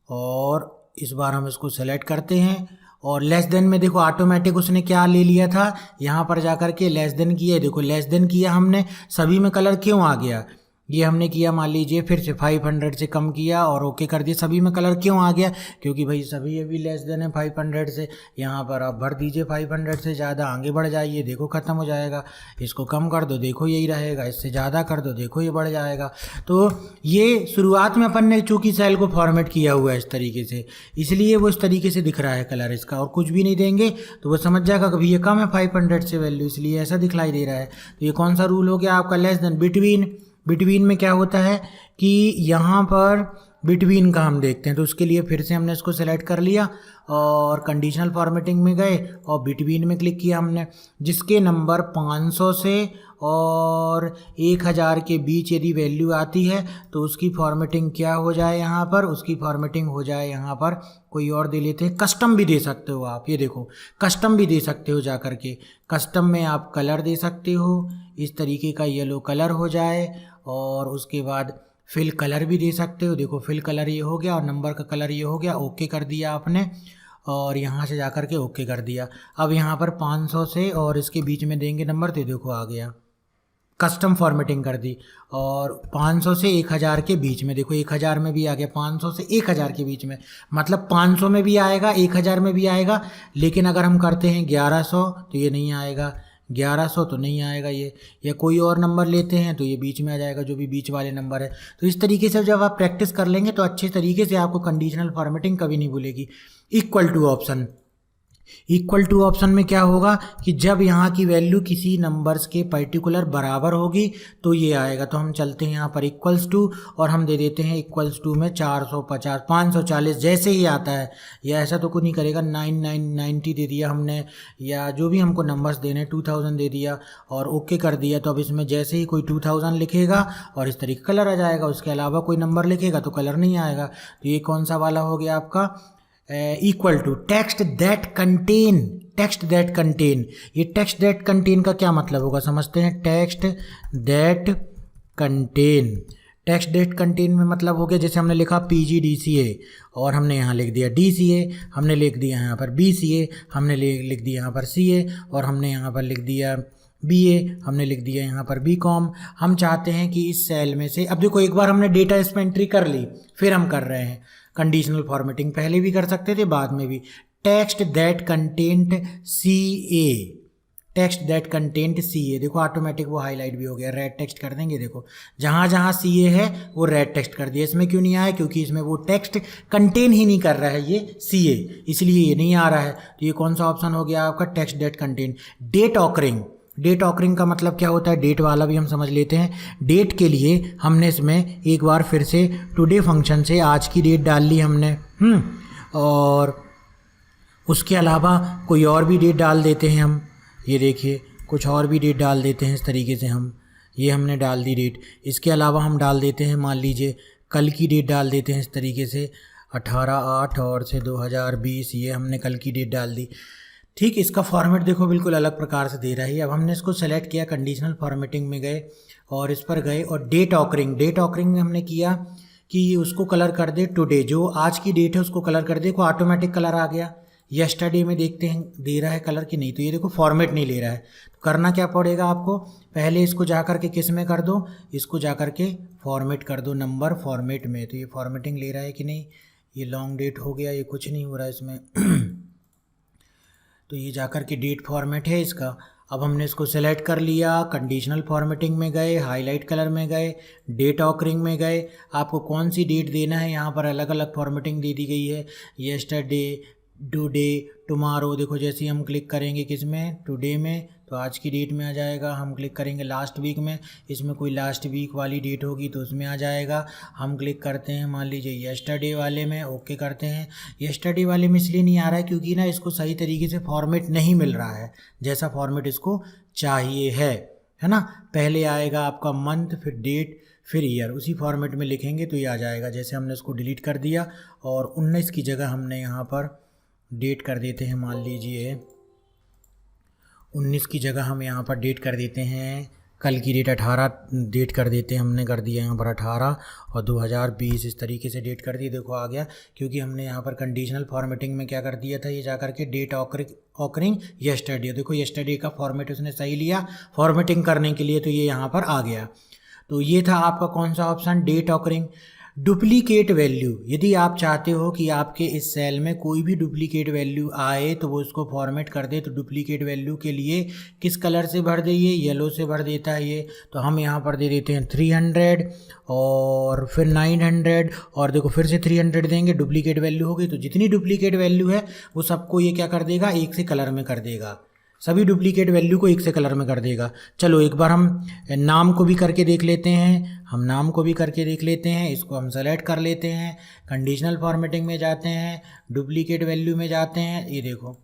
और इस बार हम इसको सेलेक्ट करते हैं, और लेस देन में देखो ऑटोमेटिक उसने क्या ले लिया था, यहाँ पर जा कर के लेस देन किया। देखो लेस देन किया हमने, सभी में कलर क्यों आ गया, ये हमने किया मान लीजिए फिर से 500 से कम किया और ओके कर दिया, सभी में कलर क्यों आ गया, क्योंकि भाई सभी ये भी लेस देन है 500 से। यहाँ पर आप भर दीजिए 500 से ज़्यादा, आगे बढ़ जाइए, देखो ख़त्म हो जाएगा। इसको कम कर दो, देखो यही रहेगा, इससे ज़्यादा कर दो, देखो ये बढ़ जाएगा। तो ये शुरुआत में अपन ने चूँकि सेल को फॉर्मेट किया हुआ है इस तरीके से, इसलिए वो इस तरीके से दिख रहा है कलर इसका, और कुछ भी नहीं देंगे तो वो समझ जाएगा कभी ये कम है 500 से वैल्यू, इसलिए ऐसा दिखलाई दे रहा है। तो ये कौन सा रूल हो गया आपका, लेस देन। बिटवीन में क्या होता है कि यहाँ पर बिटवीन का हम देखते हैं, तो उसके लिए फिर से हमने इसको सेलेक्ट कर लिया और कंडीशनल फॉर्मेटिंग में गए और बिटवीन में क्लिक किया हमने। जिसके नंबर 500 से और 1000 के बीच यदि वैल्यू आती है तो उसकी फॉर्मेटिंग क्या हो जाए, यहाँ पर उसकी फॉर्मेटिंग हो जाए, यहाँ पर कोई और दे लेते हैं, कस्टम भी दे सकते हो आप। ये देखो कस्टम भी दे सकते हो, जा कर के कस्टम में आप कलर दे सकते हो, इस तरीके का येलो कलर हो जाए, और उसके बाद फिल कलर भी दे सकते हो। देखो फिल कलर ये हो गया और नंबर का कलर ये हो गया, ओके कर दिया आपने, और यहाँ से जा कर के ओके कर दिया। अब यहाँ पर 500 से और इसके बीच में देंगे नंबर, तो देखो आ गया, कस्टम फॉर्मेटिंग कर दी। और 500 से 1000 के बीच में, देखो 1000 में भी आ गया, 500 से 1000 के बीच में, मतलब 500 में भी आएगा 1000 में भी आएगा। लेकिन अगर हम करते हैं 1100 तो ये नहीं आएगा, 1100 तो नहीं आएगा ये, या कोई और नंबर लेते हैं तो ये बीच में आ जाएगा, जो भी बीच वाले नंबर है। तो इस तरीके से जब आप प्रैक्टिस कर लेंगे तो अच्छे तरीके से आपको कंडीशनल फॉर्मेटिंग कभी नहीं भूलेगी। Equal to option, equal to option में क्या होगा कि जब यहाँ की वैल्यू किसी नंबर्स के पर्टिकुलर बराबर होगी तो ये आएगा। तो हम चलते हैं यहाँ पर इक्वल्स टू और हम दे देते हैं इक्वल्स टू में 450 540 जैसे ही आता है, या ऐसा तो कुछ नहीं करेगा, 9990 दे दिया हमने, या जो भी हमको नंबर्स देने 2000 दे दिया और ओके कर दिया। तो अब इसमें जैसे ही कोई 2000 लिखेगा और इस तरीके कलर आ जाएगा, उसके अलावा कोई नंबर लिखेगा तो कलर नहीं आएगा। तो ये कौन सा वाला हो गया आपका, equal to text that contain, text that contain. ये टेक्स्ट दैट कंटेन का क्या मतलब होगा समझते हैं। Text that contain, text that contain में मतलब हो गया जैसे हमने लिखा PGDCA और हमने यहाँ लिख दिया DCA, हमने लिख दिया यहाँ पर BCA, हमने लिख दिया यहाँ पर CA और हमने यहाँ पर लिख दिया BA हमने लिख दिया यहाँ पर BCom। हम चाहते हैं कि इस सेल में से, अब देखो एक बार हमने डेटा इसमें एंट्री कर ली, फिर हम कर रहे हैं कंडीशनल फॉर्मेटिंग, पहले भी कर सकते थे बाद में भी। Text that content CA, text that content CA, देखो ऑटोमेटिक वो हाईलाइट भी हो गया, रेड टेक्स्ट कर देंगे। देखो जहाँ जहाँ CA है वो रेड टेक्स्ट कर दिया। इसमें क्यों नहीं आया? क्योंकि इसमें वो टेक्स्ट कंटेन ही नहीं कर रहा है ये CA, इसलिए ये नहीं आ रहा है। तो ये कौन सा ऑप्शन हो गया आपका? Text that contain. Date occurring, date occurring का मतलब क्या होता है? डेट वाला भी हम समझ लेते हैं। डेट के लिए हमने इसमें एक बार फिर से टुडे फंक्शन से आज की डेट डाल ली हमने, और उसके अलावा कोई और भी डेट डाल देते हैं हम। ये देखिए कुछ और भी डेट डाल देते हैं इस तरीके से हम, ये हमने डाल दी डेट। इसके अलावा हम डाल देते हैं, मान लीजिए कल की डेट डाल देते हैं इस तरीके से 18/8 और से 2020, ये हमने कल की डेट डाल दी। ठीक, इसका फॉर्मेट देखो बिल्कुल अलग प्रकार से दे रहा है। अब हमने इसको सेलेक्ट किया, कंडीशनल फॉर्मेटिंग में गए और इस पर गए, और डेट ऑकरिंग, डेट ऑकरिंग में हमने किया कि उसको कलर कर दे टुडे, जो आज की डेट है उसको कलर कर दे। को ऑटोमेटिक कलर आ गया। यस्टरडे में देखते हैं दे रहा है कलर कि नहीं, तो ये देखो फॉर्मेट नहीं ले रहा है। तो करना क्या पड़ेगा आपको? पहले इसको जा कर के किस में कर दो? इसको जा कर के फॉर्मेट कर दो, नंबर फॉर्मेट में। तो ये फॉर्मेटिंग ले रहा है कि नहीं? ये लॉन्ग डेट हो गया, ये कुछ नहीं हो रहा है इसमें। तो ये जाकर के डेट फॉर्मेट है इसका। अब हमने इसको सेलेक्ट कर लिया, कंडीशनल फॉर्मेटिंग में गए, हाईलाइट कलर में गए, डेट ऑकरिंग में गए। आपको कौन सी डेट देना है, यहाँ पर अलग अलग फॉर्मेटिंग दे दी गई है। Yesterday, today, tomorrow. देखो जैसे ही हम क्लिक करेंगे किस में? टुडे में, तो आज की डेट में आ जाएगा। हम क्लिक करेंगे लास्ट वीक में, इसमें कोई लास्ट वीक वाली डेट होगी तो उसमें आ जाएगा। हम क्लिक करते हैं मान लीजिए यस्टरडे वाले में, ओके करते हैं। यस्टरडे वाले में इसलिए नहीं आ रहा है क्योंकि ना इसको सही तरीके से फॉर्मेट नहीं मिल रहा है, जैसा फॉर्मेट इसको चाहिए है ना। पहले आएगा आपका मंथ, फिर डेट, फिर ईयर, उसी फॉर्मेट में लिखेंगे तो ये आ जाएगा। जैसे हमने उसको डिलीट कर दिया और 19 की जगह हमने यहाँ पर डेट कर देते हैं, मान लीजिए 19 की जगह हम यहाँ पर डेट कर देते हैं, कल की डेट 18 डेट कर देते हैं, हमने कर दिया यहाँ पर 18 और 2020 इस तरीके से डेट कर दी। देखो आ गया, क्योंकि हमने यहाँ पर कंडीशनल फॉर्मेटिंग में क्या कर दिया था, ये जा कर के डेट ऑकरिंग यस्टरडे। देखो यस्टरडे का फॉर्मेट उसने सही लिया फॉर्मेटिंग करने के लिए, तो ये यहाँ पर आ गया। तो ये था आपका कौन सा option? Date occurring. Duplicate value, यदि आप चाहते हो कि आपके इस सेल में कोई भी डुप्लीकेट वैल्यू आए तो वो उसको फॉर्मेट कर दे, तो डुप्लीकेट वैल्यू के लिए किस कलर से भर दे? ये येलो से भर देता है ये। तो हम यहाँ पर दे देते हैं 300 और फिर 900 और देखो फिर से 300 देंगे, डुप्लीकेट वैल्यू होगी। तो जितनी डुप्लीकेट वैल्यू है वो सबको ये क्या कर देगा? एक से कलर में कर देगा, सभी डुप्लीकेट वैल्यू को एक से कलर में कर देगा। चलो एक बार हम नाम को भी करके देख लेते हैं, हम नाम को भी करके देख लेते हैं। इसको हम सेलेक्ट कर लेते हैं, कंडीशनल फॉर्मेटिंग में जाते हैं, डुप्लीकेट वैल्यू में जाते हैं। ये देखो,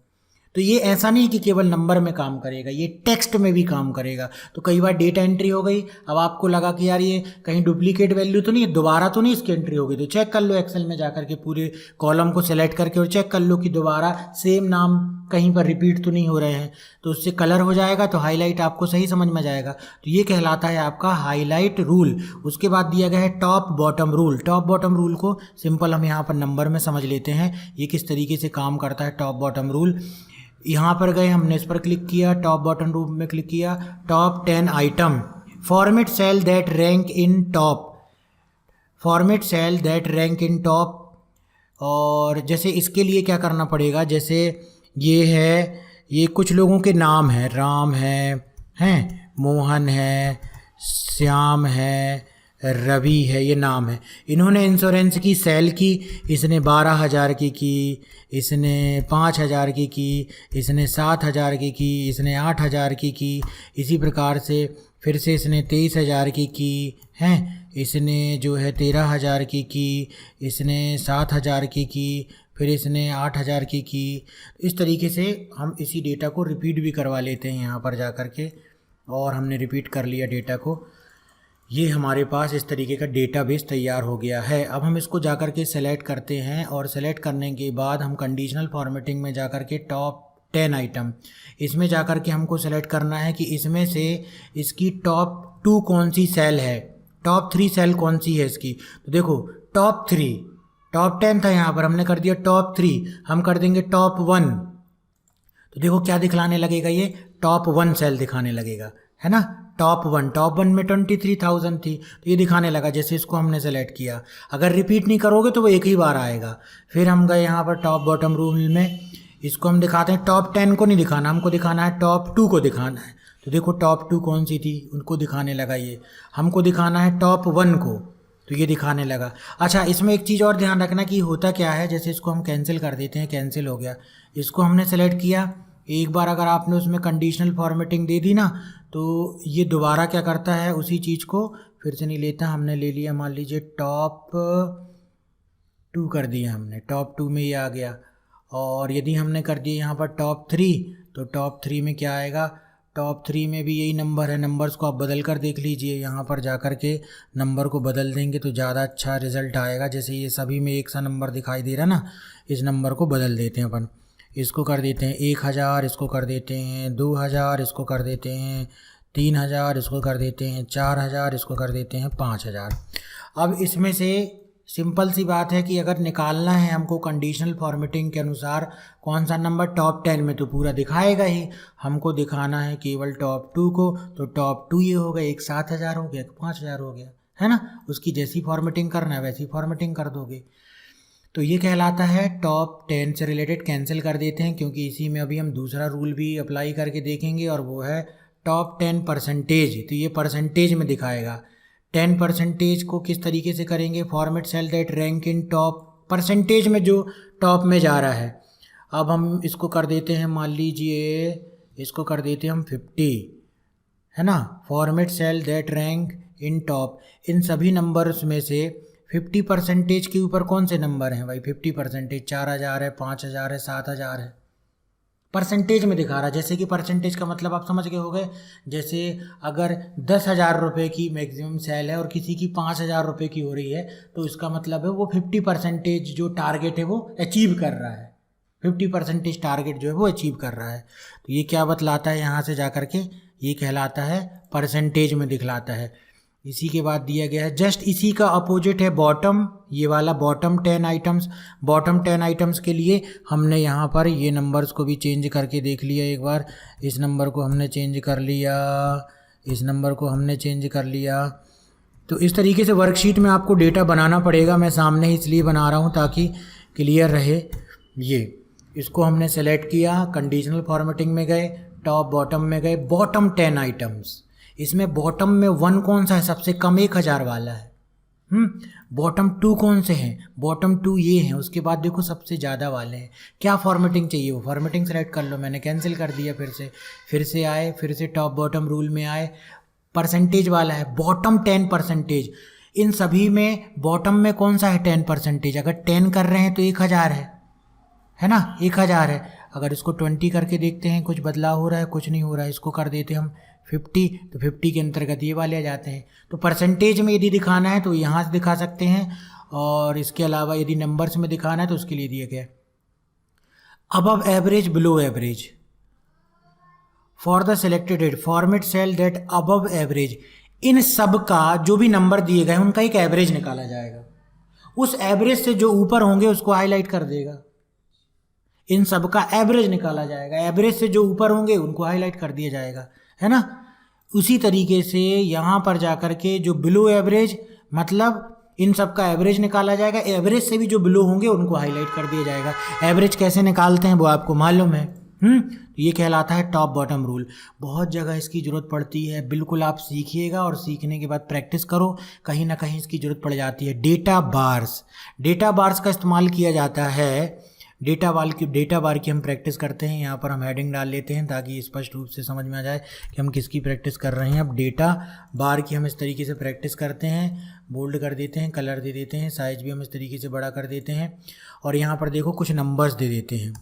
तो ये ऐसा नहीं कि केवल नंबर में काम करेगा, ये टेक्स्ट में भी काम करेगा। तो कई बार डेटा एंट्री हो गई, अब आपको लगा कि यार ये कहीं डुप्लीकेट वैल्यू तो नहीं, दोबारा तो नहीं इसकी एंट्री हो गई, तो चेक कर लो एक्सेल में जाकर के पूरे कॉलम को सेलेक्ट करके और चेक कर लो कि दोबारा सेम नाम कहीं पर रिपीट तो नहीं हो रहे हैं। तो उससे कलर हो जाएगा, तो हाईलाइट आपको सही समझ में जाएगा। तो ये कहलाता है आपका हाईलाइट रूल। उसके बाद दिया गया है top bottom rule. Top bottom rule को सिंपल हम यहाँ पर नंबर में समझ लेते हैं, ये किस तरीके से काम करता है टॉप बॉटम रूल। यहाँ पर गए, हमने इस पर क्लिक किया, टॉप बॉटम रूल में क्लिक किया, top 10 item, format cell that rank in top, format cell that rank in top. और जैसे इसके लिए क्या करना पड़ेगा, जैसे ये है, ये कुछ लोगों के नाम हैं, राम हैं, मोहन है, श्याम है, रवि है, ये नाम है। इन्होंने इंश्योरेंस की सेल की, इसने 12,000 की, इसने 5,000 की, इसने 7,000 की, इसने 8,000 की। इसी प्रकार से फिर से इसने 23,000 की हैं, इसने जो है 13,000 की, इसने 7,000 की, फिर इसने 8,000 की। इस तरीके से हम इसी डेटा को रिपीट भी करवा लेते हैं यहाँ पर जा कर के, और हमने रिपीट कर लिया डेटा को। ये हमारे पास इस तरीके का डेटाबेस तैयार हो गया है। अब हम इसको जाकर के सेलेक्ट करते हैं, और सेलेक्ट करने के बाद हम कंडीशनल फॉर्मेटिंग में जाकर के टॉप 10 आइटम, इसमें जाकर के हमको सेलेक्ट करना है कि इसमें से इसकी टॉप 2 कौन सी सेल है, टॉप 3 सेल कौन सी है इसकी। तो देखो टॉप 3, टॉप 10 था यहाँ पर, हमने कर दिया टॉप 3, हम कर देंगे टॉप 1। तो देखो क्या दिखलाने लगेगा, ये टॉप 1 सेल दिखाने लगेगा, है ना। टॉप वन में 23,000 थी तो ये दिखाने लगा, जैसे इसको हमने सेलेक्ट किया। अगर रिपीट नहीं करोगे तो वो एक ही बार आएगा। फिर हम गए यहाँ पर टॉप बॉटम रूल में, इसको हम दिखाते हैं। टॉप 10 को नहीं दिखाना, हमको दिखाना है टॉप 2 को दिखाना है। तो देखो टॉप 2 कौन सी थी, उनको दिखाने लगा ये। हमको दिखाना है टॉप 1 को, तो ये दिखाने लगा। अच्छा, इसमें एक चीज़ और ध्यान रखना कि होता क्या है, जैसे इसको हम कैंसिल कर देते हैं, कैंसिल हो गया। इसको हमने सेलेक्ट किया, एक बार अगर आपने उसमें कंडीशनल फॉर्मेटिंग दे दी ना, तो ये दोबारा क्या करता है, उसी चीज़ को फिर से नहीं लेता। हमने ले लिया, मान लीजिए टॉप 2 कर दिया हमने, टॉप 2 में ये आ गया। और यदि हमने कर दिया यहाँ पर टॉप 3, तो टॉप 3 में क्या आएगा, टॉप 3 में भी यही नंबर है। नंबर्स को आप बदल कर देख लीजिए, यहाँ पर जा कर के नंबर को बदल देंगे तो ज़्यादा अच्छा रिज़ल्ट आएगा। जैसे ये सभी में एक सा नंबर दिखाई दे रहा ना, इस नंबर को बदल देते हैं अपन। इसको कर देते हैं 1000, इसको कर देते हैं 2000, इसको कर देते हैं 3000, इसको कर देते हैं 4000, इसको कर देते हैं 5000। अब इसमें से सिंपल सी बात है कि अगर निकालना है हमको कंडीशनल फॉर्मेटिंग के अनुसार कौन सा नंबर, टॉप 10 में तो पूरा दिखाएगा ही, हमको दिखाना है केवल टॉप 2 को। तो टॉप 2 ये हो गया, एक 7000 हो गया, एक 5000 हो गया, है ना। उसकी जैसी फॉर्मेटिंग करना है वैसी फॉर्मेटिंग कर दोगे। तो ये कहलाता है टॉप 10 से रिलेटेड। कैंसिल कर देते हैं क्योंकि इसी में अभी हम दूसरा रूल भी अप्लाई करके देखेंगे, और वो है टॉप 10%। तो ये परसेंटेज में दिखाएगा। 10% को किस तरीके से करेंगे, format cell that rank in top, percentage में जो टॉप में जा रहा है। अब हम इसको कर देते हैं, मान लीजिए इसको कर देते हैं हम 50, है ना। Format cell that rank in top, इन सभी नंबर्स में से 50% के ऊपर कौन से नंबर हैं भाई, 50%, 4000 है, 5000 है, 7000 है। परसेंटेज में दिखा रहा है, जैसे कि परसेंटेज का मतलब आप समझ गए होंगे। जैसे अगर 10,000 रुपये की मैक्सिमम सेल है और किसी की 5,000 रुपये की हो रही है, तो इसका मतलब है वो 50% जो टारगेट है वो अचीव कर रहा है। 50% टारगेट जो है वो अचीव कर रहा है। तो ये क्या बतलाता है, यहाँ से जा कर के ये कहलाता है परसेंटेज में दिखलाता है। इसी के बाद दिया गया है, जस्ट इसी का अपोजिट है बॉटम, ये वाला बॉटम 10 आइटम्स। बॉटम 10 आइटम्स के लिए हमने यहाँ पर ये नंबर्स को भी चेंज करके देख लिया एक बार। इस नंबर को हमने चेंज कर लिया, इस नंबर को हमने चेंज कर लिया। तो इस तरीके से वर्कशीट में आपको डेटा बनाना पड़ेगा। मैं सामने ही इसलिए बना रहा हूँ ताकि क्लियर रहे। ये इसको हमने सेलेक्ट किया, कंडीशनल फॉर्मेटिंग में गए, टॉप बॉटम में गए, बॉटम 10 आइटम्स। इसमें बॉटम में 1 कौन सा है, सबसे कम 1000 वाला है। बॉटम 2 कौन से हैं, बॉटम 2 ये हैं। उसके बाद देखो सबसे ज़्यादा वाले हैं। क्या फॉर्मेटिंग चाहिए, वो फॉर्मेटिंग सेलेक्ट कर लो। मैंने कैंसिल कर दिया, फिर से आए, फिर से टॉप बॉटम रूल में आए। परसेंटेज वाला है बॉटम 10%। इन सभी में बॉटम में कौन सा है 10%। अगर 10 कर रहे हैं तो 1000 है ना, 1000 है। अगर इसको 20 करके देखते हैं, कुछ बदलाव हो रहा है, कुछ नहीं हो रहा है। इसको कर देते हम 50, तो 50 के अंतर्गत ये वाले आ जाते हैं। तो परसेंटेज में यदि दिखाना है तो यहाँ से दिखा सकते हैं, और इसके अलावा यदि नंबर्स में दिखाना है तो उसके लिए दिया गया above average, below average. For the selected rate format cell that above average. इन सब का जो भी नंबर दिए गए उनका एक एवरेज निकाला जाएगा। उस एवरेज से जो ऊपर होंगे उसको हाईलाइट कर देगा। इन सब का एवरेज निकाला जाएगा, एवरेज से जो ऊपर होंगे उनको हाईलाइट कर दिया जाएगा, है ना। उसी तरीके से यहाँ पर जाकर के जो बिलो एवरेज, मतलब इन सब का एवरेज निकाला जाएगा। एवरेज से भी जो बिलो होंगे उनको हाईलाइट कर दिया जाएगा। एवरेज कैसे निकालते हैं वो आपको मालूम है। ये कहलाता है टॉप बॉटम रूल। बहुत जगह इसकी ज़रूरत पड़ती है, बिल्कुल आप सीखिएगा और सीखने के बाद प्रैक्टिस करो, कहीं ना कहीं इसकी ज़रूरत पड़ जाती है। डेटा बार्स, डेटा बार्स का इस्तेमाल किया जाता है। डेटा बार की हम प्रैक्टिस करते हैं। यहाँ पर हम हेडिंग डाल लेते हैं ताकि स्पष्ट रूप से समझ में आ जाए कि हम किसकी प्रैक्टिस कर रहे हैं। अब डेटा बार की हम इस तरीके से प्रैक्टिस करते हैं, बोल्ड कर देते हैं, कलर दे देते हैं, साइज भी हम इस तरीके से बड़ा कर देते हैं, और यहाँ पर देखो कुछ नंबर्स दे देते हैं।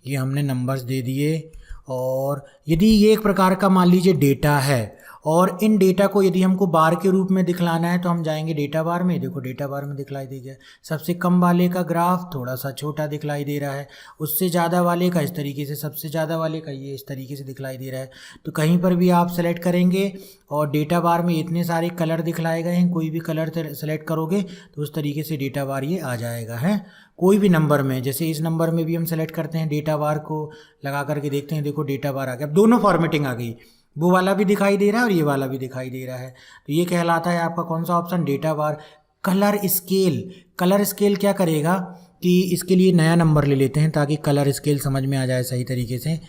ये हमने नंबर्स दे दिए। और यदि ये एक प्रकार का मान लीजिए डेटा है, और इन डेटा को यदि हमको बार के रूप में दिखलाना है तो हम जाएंगे डेटा बार में। देखो डेटा बार में दिखलाई दे गया, सबसे कम वाले का ग्राफ थोड़ा सा छोटा दिखलाई दे रहा है, उससे ज़्यादा वाले का इस तरीके से, सबसे ज़्यादा वाले का ये इस तरीके से दिखलाई दे रहा है। तो कहीं पर भी आप सेलेक्ट करेंगे और डेटा बार में इतने सारे कलर दिखलाए गए हैं, कोई भी कलर सेलेक्ट करोगे तो उस तरीके से डेटा बार ये आ जाएगा, है। कोई भी नंबर में, जैसे इस नंबर में भी हम सेलेक्ट करते हैं, डेटा बार को लगा करके देखते हैं, देखो डेटा बार आ गया। अब दोनों फॉर्मेटिंग आ गई, वो वाला भी दिखाई दे रहा है और ये वाला भी दिखाई दे रहा है। तो ये कहलाता है आपका कौन सा ऑप्शन, डेटा बार। कलर स्केल, कलर स्केल क्या करेगा कि इसके लिए नया नंबर ले लेते हैं ताकि कलर स्केल समझ में आ जाए सही तरीके से।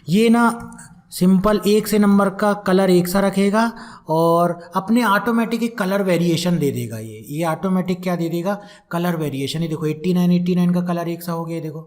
ये ना सिंपल एक से नंबर का कलर एक सा रखेगा और अपने ऑटोमेटिक एक कलर वेरिएशन दे देगा। ये ऑटोमेटिक क्या दे देगा, कलर वेरिएशन। ये देखो 89 का कलर एक सा हो गया, देखो।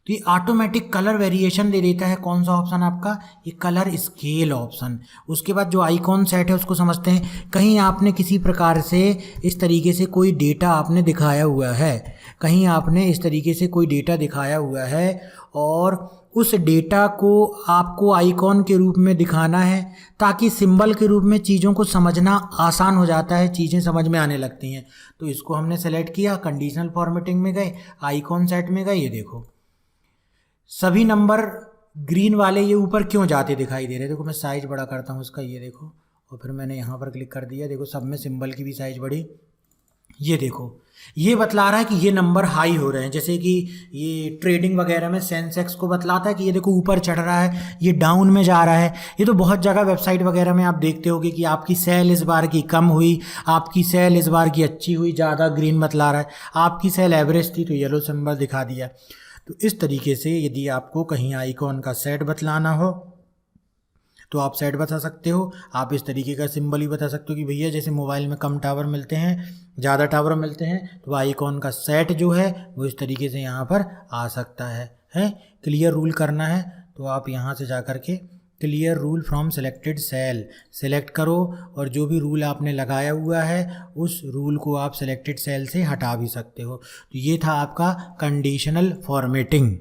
तो ये ऑटोमेटिक कलर वेरिएशन दे देता है। कौन सा ऑप्शन आपका, ये कलर स्केल ऑप्शन। उसके बाद जो आइकॉन सेट है उसको समझते हैं। कहीं आपने किसी प्रकार से इस तरीके से कोई डेटा आपने दिखाया हुआ है, कहीं आपने इस तरीके से कोई डेटा दिखाया हुआ है और उस डेटा को आपको आइकॉन के रूप में दिखाना है ताकि सिंबल के रूप में चीज़ों को समझना आसान हो जाता है, चीज़ें समझ में आने लगती हैं। तो इसको हमने सेलेक्ट किया, कंडीशनल फॉर्मेटिंग में गए, आइकॉन सेट में गए। ये देखो सभी नंबर ग्रीन वाले ये ऊपर क्यों जाते दिखाई दे रहे हैं। देखो मैं साइज बड़ा करता हूँ इसका, ये देखो, और फिर मैंने यहाँ पर क्लिक कर दिया। देखो सब में सिंबल की भी साइज बढ़ी। ये देखो ये बतला रहा है कि ये नंबर हाई हो रहे हैं। जैसे कि ये ट्रेडिंग वगैरह में सेंसेक्स को बतलाता है कि ये देखो ऊपर चढ़ रहा है, ये डाउन में जा रहा है। ये तो बहुत जगह वेबसाइट वगैरह में आप देखते होगे कि आपकी सेल इस बार की कम हुई, आपकी सेल इस बार की अच्छी हुई, ज़्यादा ग्रीन बतला रहा है। आपकी सेल एवरेज थी तो येलो सिंबल दिखा दिया। तो इस तरीके से यदि आपको कहीं आइकॉन का सेट बतलाना हो तो आप सेट बता सकते हो। आप इस तरीके का सिंबल ही बता सकते हो कि भैया जैसे मोबाइल में कम टावर मिलते हैं, ज़्यादा टावर मिलते हैं, तो आइकॉन का सेट जो है वो इस तरीके से यहाँ पर आ सकता है। क्लियर रूल करना है तो आप यहाँ से जा कर के clear rule from selected cell select करो और जो भी रूल आपने लगाया हुआ है उस रूल को आप सेलेक्टेड सेल से हटा भी सकते हो। तो ये था आपका कंडीशनल फॉर्मेटिंग।